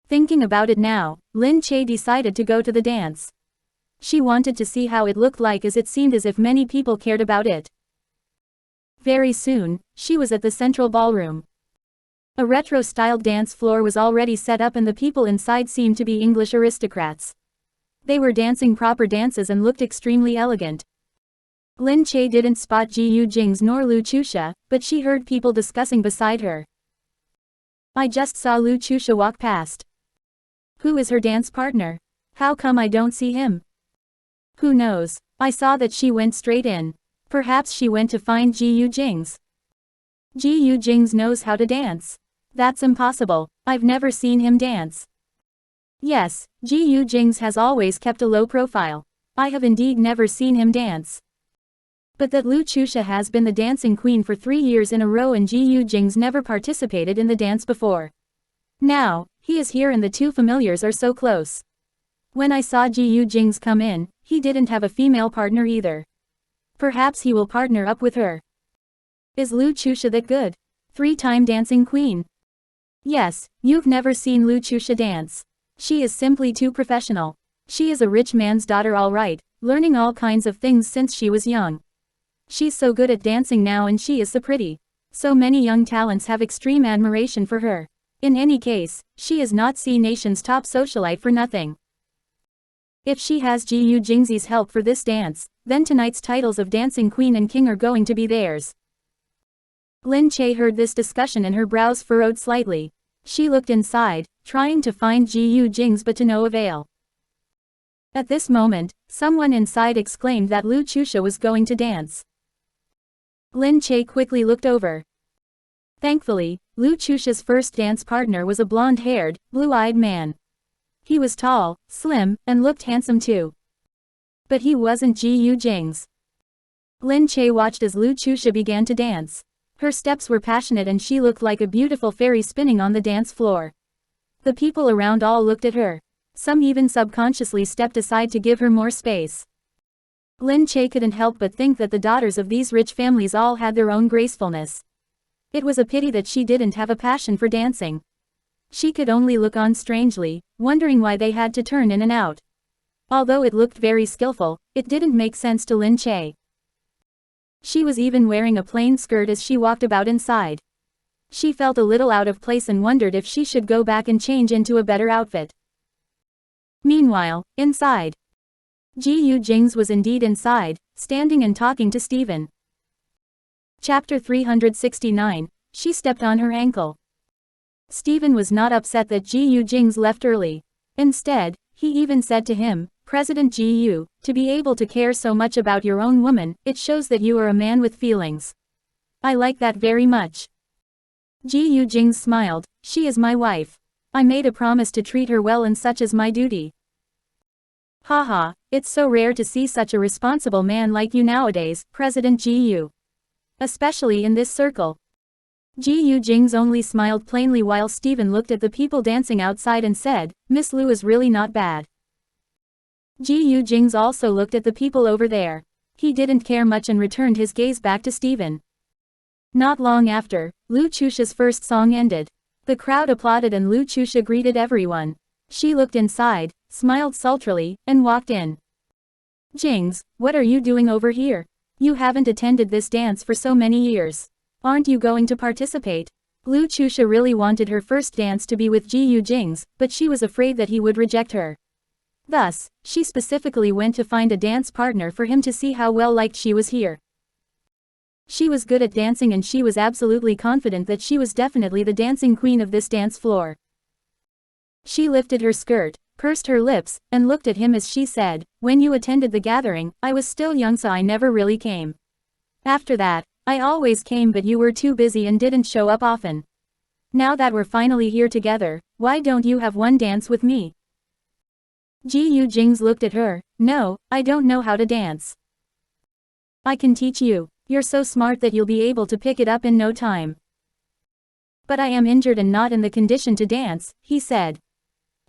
Thinking about it now, Lin Che decided to go to the dance. She wanted to see how it looked like as it seemed as if many people cared about it. Very soon, she was at the central ballroom. A retro-styled dance floor was already set up and the people inside seemed to be English aristocrats. They were dancing proper dances and looked extremely elegant. Lin Che didn't spot Gu Jingze nor Lu Chusha, but she heard people discussing beside her. "I just saw Lu Chusha walk past. Who is her dance partner? How come I don't see him? Who knows? I saw that she went straight in. Perhaps she went to find Gu Jingze. Gu Jingze knows how to dance. That's impossible. I've never seen him dance. Yes, Gu Jingze has always kept a low profile. I have indeed never seen him dance. But that Lu Chusha has been the dancing queen for 3 years in a row and Gu Jingze never participated in the dance before. Now, he is here and the two familiars are so close. When I saw Gu Jingze come in, he didn't have a female partner either. Perhaps he will partner up with her. Is Lu Chusha that good? 3-time dancing queen? Yes, you've never seen Lu Chusha dance. She is simply too professional. She is a rich man's daughter, all right, learning all kinds of things since she was young. She's so good at dancing now and she is so pretty. So many young talents have extreme admiration for her. In any case, she is not C Nation's top socialite for nothing. If she has Gu Jingze's help for this dance, then tonight's titles of dancing queen and king are going to be theirs." Lin Che heard this discussion and her brows furrowed slightly. She looked inside, trying to find Gu Jingze but to no avail. At this moment, someone inside exclaimed that Lu Chusha was going to dance. Lin Che quickly looked over. Thankfully, Lu Chusha's first dance partner was a blonde-haired, blue-eyed man. He was tall, slim, and looked handsome too. But he wasn't Gu Jingze. Lin Che watched as Lu Chusha began to dance. Her steps were passionate and she looked like a beautiful fairy spinning on the dance floor. The people around all looked at her. Some even subconsciously stepped aside to give her more space. Lin Che couldn't help but think that the daughters of these rich families all had their own gracefulness. It was a pity that she didn't have a passion for dancing. She could only look on strangely, wondering why they had to turn in and out. Although it looked very skillful, it didn't make sense to Lin Che. She was even wearing a plain skirt as she walked about inside. She felt a little out of place and wondered if she should go back and change into a better outfit. Meanwhile, inside. Gu Jingze was indeed inside, standing and talking to Steven. Chapter 369, She stepped on her ankle. Steven was not upset that Gu Jingze left early. Instead, he even said to him, President Gu, to be able to care so much about your own woman, it shows that you are a man with feelings. I like that very much. Gu Jingze smiled, she is my wife. I made a promise to treat her well and such is my duty. Haha, it's so rare to see such a responsible man like you nowadays, President Gu. Especially in this circle. Gu Jingze only smiled plainly while Steven looked at the people dancing outside and said, Miss Lu is really not bad. Gu Jingze also looked at the people over there. He didn't care much and returned his gaze back to Steven. Not long after, Lu Chusha's first song ended. The crowd applauded and Lu Chusha greeted everyone. She looked inside, smiled sultrily, and walked in. Jingze, what are you doing over here? You haven't attended this dance for so many years. Aren't you going to participate? Lu Chusha really wanted her first dance to be with Gu Jingze, but she was afraid that he would reject her. Thus, she specifically went to find a dance partner for him to see how well liked she was here. She was good at dancing and she was absolutely confident that she was definitely the dancing queen of this dance floor. She lifted her skirt, pursed her lips, and looked at him as she said, when you attended the gathering, I was still young so I never really came. After that, I always came but you were too busy and didn't show up often. Now that we're finally here together, why don't you have one dance with me? Gu Jingze looked at her, no, I don't know how to dance. I can teach you. You're so smart that you'll be able to pick it up in no time. But I am injured and not in the condition to dance, he said.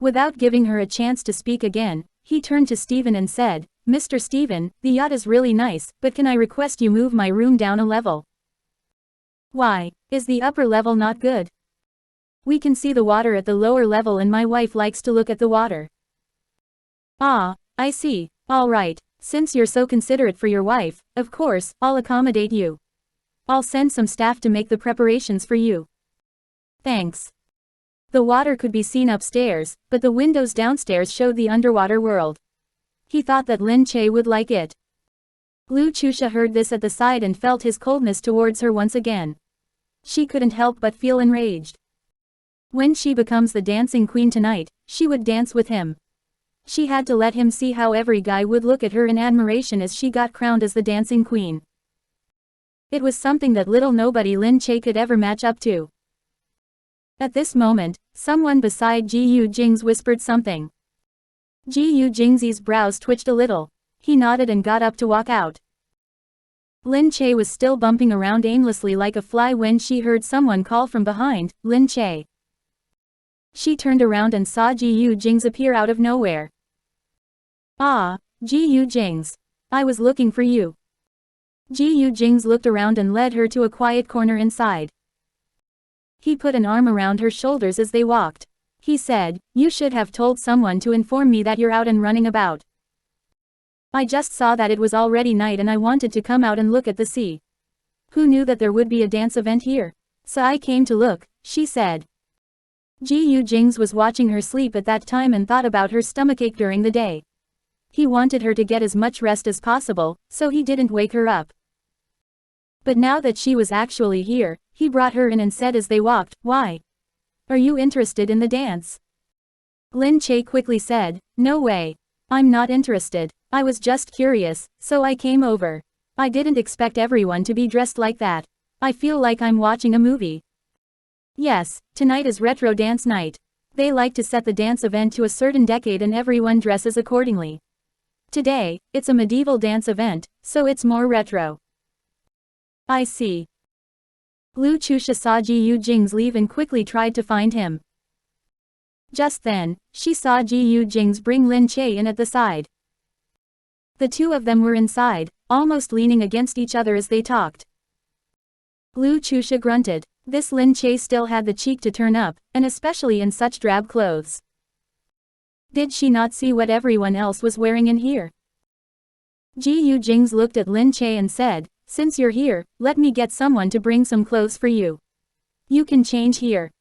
Without giving her a chance to speak again, he turned to Steven and said, Mr. Steven, the yacht is really nice, but can I request you move my room down a level? Why, is the upper level not good? We can see the water at the lower level and my wife likes to look at the water. Ah, I see, all right, since you're so considerate for your wife, of course, I'll accommodate you. I'll send some staff to make the preparations for you. Thanks. The water could be seen upstairs, but the windows downstairs showed the underwater world. He thought that Lin Che would like it. Lu Chusha heard this at the side and felt his coldness towards her once again. She couldn't help but feel enraged. When she becomes the dancing queen tonight, she would dance with him. She had to let him see how every guy would look at her in admiration as she got crowned as the dancing queen. It was something that little nobody Lin Che could ever match up to. At this moment, someone beside Gu Jingze whispered something. Gu Jingze's brows twitched a little. He nodded and got up to walk out. Lin Che was still bumping around aimlessly like a fly when she heard someone call from behind, Lin Che. She turned around and saw Gu Jingze appear out of nowhere. Ah, Gu Jingze. I was looking for you. Gu Jingze looked around and led her to a quiet corner inside. He put an arm around her shoulders as they walked. He said, you should have told someone to inform me that you're out and running about. I just saw that it was already night and I wanted to come out and look at the sea. Who knew that there would be a dance event here? So I came to look, she said. Gu Jingze was watching her sleep at that time and thought about her stomachache during the day. He wanted her to get as much rest as possible, so he didn't wake her up. But now that she was actually here, he brought her in and said as they walked, why? Are you interested in the dance? Lin Che quickly said, no way. I'm not interested. I was just curious, so I came over. I didn't expect everyone to be dressed like that. I feel like I'm watching a movie. Yes, tonight is retro dance night. They like to set the dance event to a certain decade and everyone dresses accordingly. Today, it's a medieval dance event, so it's more retro. I see. Lu Chusha saw Gu Jingze leave and quickly tried to find him. Just then, she saw Gu Jingze bring Lin Che in at the side. The two of them were inside, almost leaning against each other as they talked. Lu Chusha grunted. This Lin Che still had the cheek to turn up, and especially in such drab clothes. Did she not see what everyone else was wearing in here? Gu Jingze looked at Lin Che and said, "Since you're here, let me get someone to bring some clothes for you. You can change here."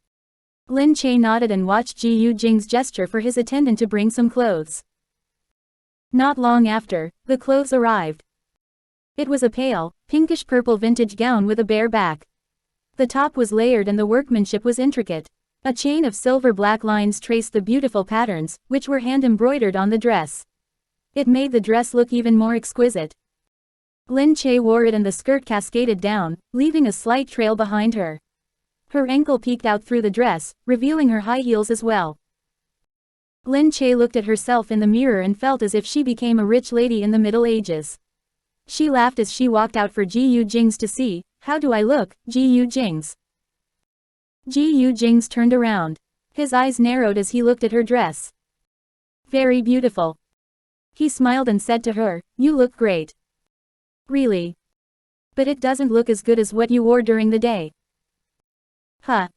Lin Che nodded and watched Gu Jingze gesture for his attendant to bring some clothes. Not long after, the clothes arrived. It was a pale, pinkish-purple vintage gown with a bare back. The top was layered and the workmanship was intricate. A chain of silver-black lines traced the beautiful patterns, which were hand-embroidered on the dress. It made the dress look even more exquisite. Lin Che wore it and the skirt cascaded down, leaving a slight trail behind her. Her ankle peeked out through the dress, revealing her high heels as well. Lin Che looked at herself in the mirror and felt as if she became a rich lady in the Middle Ages. She laughed as she walked out for Gu Jingze to see. "How do I look, Gu Jingze?" Gu Jingze turned around. His eyes narrowed as he looked at her dress. "Very beautiful." He smiled and said to her, "You look great." "Really? But it doesn't look as good as what you wore during the day." "Huh.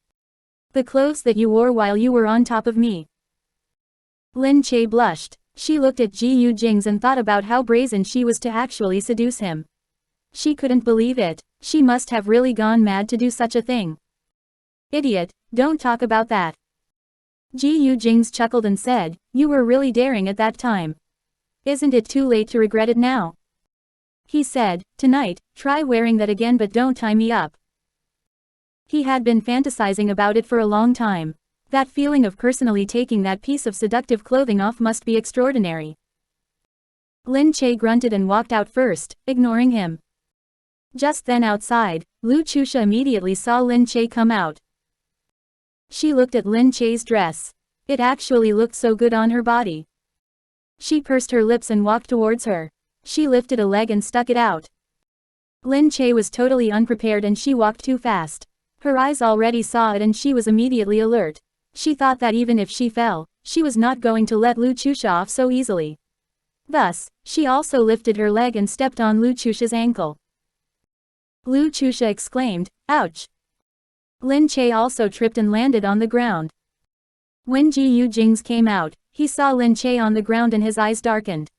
The clothes that you wore while you were on top of me." Lin Che blushed. She looked at Gu Jingze and thought about how brazen she was to actually seduce him. She couldn't believe it. She must have really gone mad to do such a thing. "Idiot, don't talk about that." Gu Jingze chuckled and said, "You were really daring at that time. Isn't it too late to regret it now?" He said, "Tonight, try wearing that again but don't tie me up." He had been fantasizing about it for a long time. That feeling of personally taking that piece of seductive clothing off must be extraordinary. Lin Che grunted and walked out first, ignoring him. Just then outside, Lu Chusha immediately saw Lin Che come out. She looked at Lin Che's dress. It actually looked so good on her body. She pursed her lips and walked towards her. She lifted a leg and stuck it out. Lin Che was totally unprepared and she walked too fast. Her eyes already saw it and she was immediately alert. She thought that even if she fell, she was not going to let Lu Chusha off so easily. Thus, she also lifted her leg and stepped on Lu Chusha's ankle. Lu Chusha exclaimed, "Ouch!" Lin Che also tripped and landed on the ground. When Gu Jingze came out, he saw Lin Che on the ground and his eyes darkened.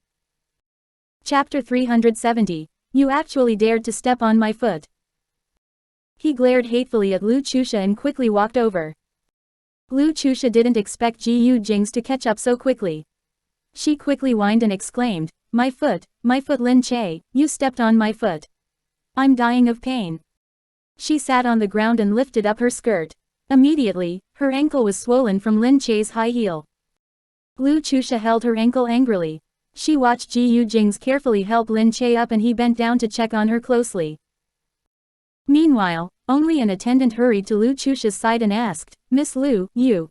Chapter 370. You actually dared to step on my foot. He glared hatefully at Lu Chusha and quickly walked over. Lu Chusha didn't expect Gu Jingze to catch up so quickly. She quickly whined and exclaimed, my foot, Lin Che, you stepped on my foot. I'm dying of pain." She sat on the ground and lifted up her skirt. Immediately, her ankle was swollen from Lin Che's high heel. Lu Chusha held her ankle angrily. She watched Gu Jingze carefully help Lin Che up and he bent down to check on her closely. Meanwhile, only an attendant hurried to Lu Chusha's side and asked, "Miss Lu, you."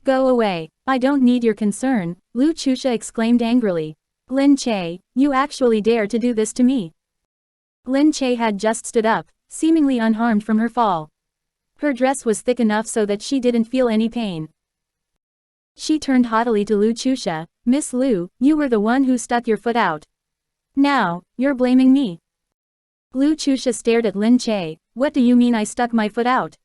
"Go away, I don't need your concern," Lu Chusha exclaimed angrily. "Lin Che, you actually dare to do this to me." Lin Che had just stood up, seemingly unharmed from her fall. Her dress was thick enough so that she didn't feel any pain. She turned haughtily to Lu Chusha, "Miss Lu, you were the one who stuck your foot out. Now, you're blaming me." Lu Chusha stared at Lin Che. "What do you mean I stuck my foot out?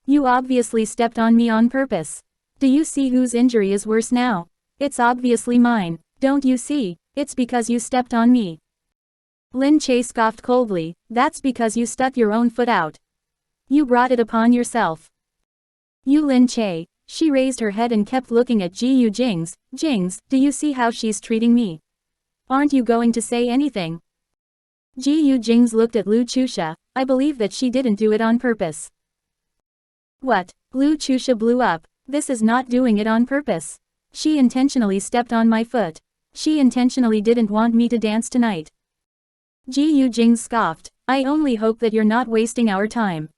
You obviously stepped on me on purpose. Do you see whose injury is worse now? It's obviously mine. Don't you see? It's because you stepped on me." Lin Che scoffed coldly, "That's because you stuck your own foot out. You brought it upon yourself." "You Lin Che." She raised her head and kept looking at Gu Jingze. "Jingze, do you see how she's treating me? Aren't you going to say anything?" Gu Jingze looked at Lu Chusha. "I believe that she didn't do it on purpose." "What?" Lu Chusha blew up. "This is not doing it on purpose. She intentionally stepped on my foot. She intentionally didn't want me to dance tonight." Gu Jingze scoffed, I only hope that you're not wasting our time.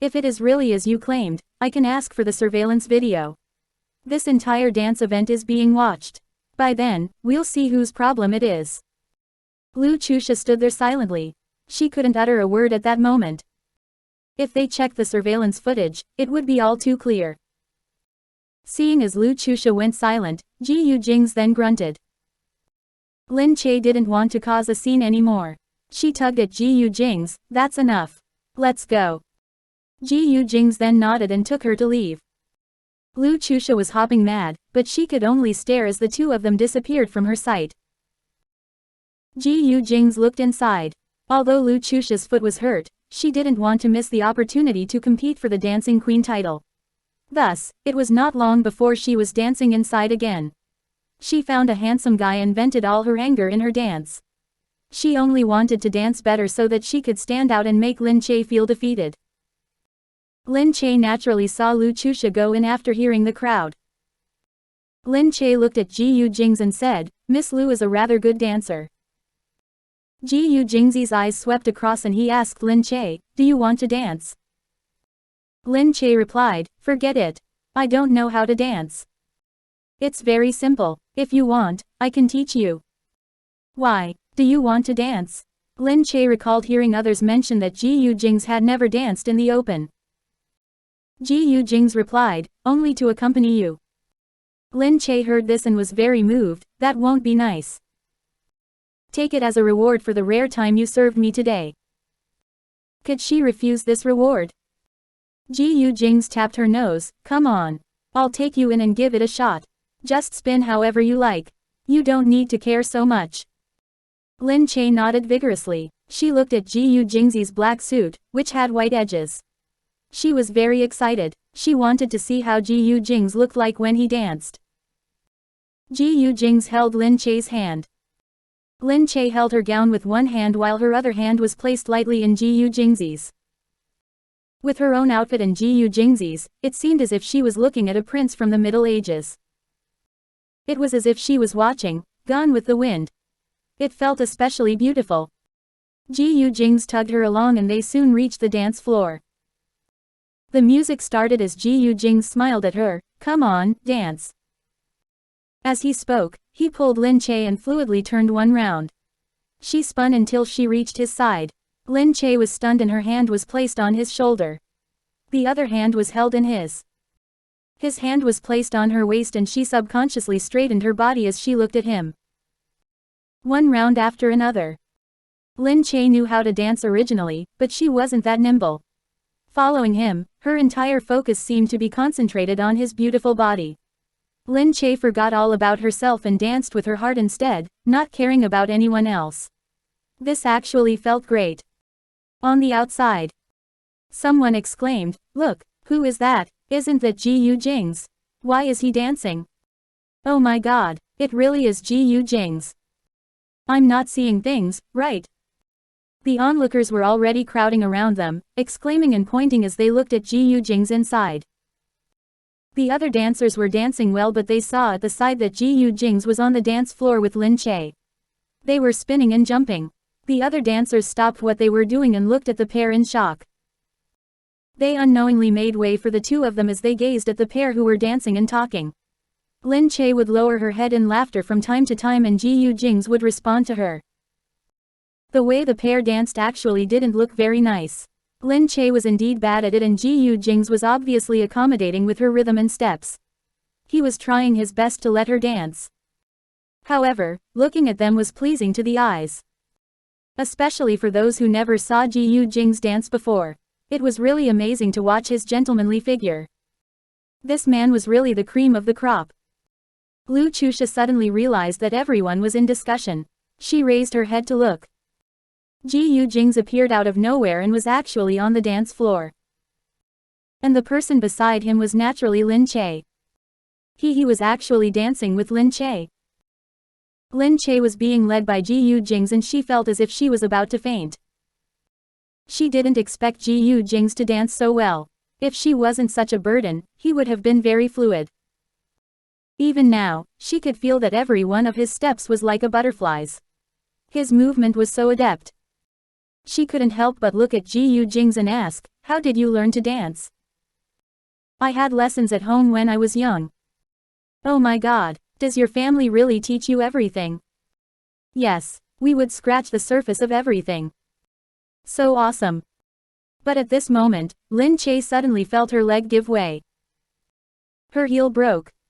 If it is really as you claimed, I can ask for the surveillance video. This entire dance event is being watched. By then, we'll see whose problem it is. Lu Chusha stood there silently. She couldn't utter a word at that moment. If they checked the surveillance footage, it would be all too clear. Seeing as Lu Chusha went silent, Gu Jingze then grunted. Lin Che didn't want to cause a scene anymore. She tugged at Gu Jingze, that's enough. Let's go. Gu Jingze then nodded and took her to leave. Lu Chusha was hopping mad, but she could only stare as the two of them disappeared from her sight. Gu Jingze looked inside. Although Lu Chusha's foot was hurt, she didn't want to miss the opportunity to compete for the Dancing Queen title. Thus, it was not long before she was dancing inside again. She found a handsome guy and vented all her anger in her dance. She only wanted to dance better so that she could stand out and make Lin Che feel defeated. Lin Che naturally saw Lu Chusha go in after hearing the crowd. Lin Che looked at Gu Jingze and said, Miss Lu is a rather good dancer. Gu Jingze's eyes swept across and he asked Lin Che, do you want to dance? Lin Che replied, forget it. I don't know how to dance. It's very simple. If you want, I can teach you. Why, do you want to dance? Lin Che recalled hearing others mention that Gu Jingze had never danced in the open. Gu Jingze replied, only to accompany you. Lin Che heard this and was very moved, that won't be nice. Take it as a reward for the rare time you served me today. Could she refuse this reward? Gu Jingze tapped her nose, come on. I'll take you in and give it a shot. Just spin however you like. You don't need to care so much. Lin Che nodded vigorously. She looked at Gu Jingze's black suit, which had white edges. She was very excited. She wanted to see how Gu Jingze looked like when he danced. Gu Jingze held Lin Che's hand. Lin Che held her gown with one hand while her other hand was placed lightly in Gu Jingze's. With her own outfit and Gu Jingze's, it seemed as if she was looking at a prince from the Middle Ages. It was as if she was watching Gone with the Wind. It felt especially beautiful. Gu Jingze tugged her along and they soon reached the dance floor. The music started as Gu Jingze smiled at her, come on, dance. As he spoke, he pulled Lin Che and fluidly turned one round. She spun until she reached his side. Lin Che was stunned and her hand was placed on his shoulder. The other hand was held in his. His hand was placed on her waist and she subconsciously straightened her body as she looked at him. One round after another. Lin Che knew how to dance originally, but she wasn't that nimble. Following him, her entire focus seemed to be concentrated on his beautiful body. Lin Che forgot all about herself and danced with her heart instead, not caring about anyone else. This actually felt great. On the outside, someone exclaimed, look, who is that? Isn't that Gu Jingze? Why is he dancing? Oh my god, it really is Gu Jingze. I'm not seeing things, right? The onlookers were already crowding around them, exclaiming and pointing as they looked at Gu Jingze inside. The other dancers were dancing well, but they saw at the side that Gu Jingze was on the dance floor with Lin Che. They were spinning and jumping. The other dancers stopped what they were doing and looked at the pair in shock. They unknowingly made way for the two of them as they gazed at the pair who were dancing and talking. Lin Che would lower her head in laughter from time to time and Gu Jingze would respond to her. The way the pair danced actually didn't look very nice. Lin Che was indeed bad at it and Gu Jingze was obviously accommodating with her rhythm and steps. He was trying his best to let her dance. However, looking at them was pleasing to the eyes. Especially for those who never saw Gu Jingze dance before. It was really amazing to watch his gentlemanly figure. This man was really the cream of the crop. Lu Chusha suddenly realized that everyone was in discussion. She raised her head to look. Gu Jingze appeared out of nowhere and was actually on the dance floor. And the person beside him was naturally Lin Che. He was actually dancing with Lin Che. Lin Che was being led by Gu Jingze and she felt as if she was about to faint. She didn't expect Gu Jingze to dance so well. If she wasn't such a burden, he would have been very fluid. Even now, she could feel that every one of his steps was like a butterfly's. His movement was so adept. She couldn't help but look at Gu Jingze and ask, "How did you learn to dance?" "I had lessons at home when I was young." "Oh my god, does your family really teach you everything?" "Yes, we would scratch the surface of everything." "So awesome." But at this moment, Lin Che suddenly felt her leg give way. Her heel broke.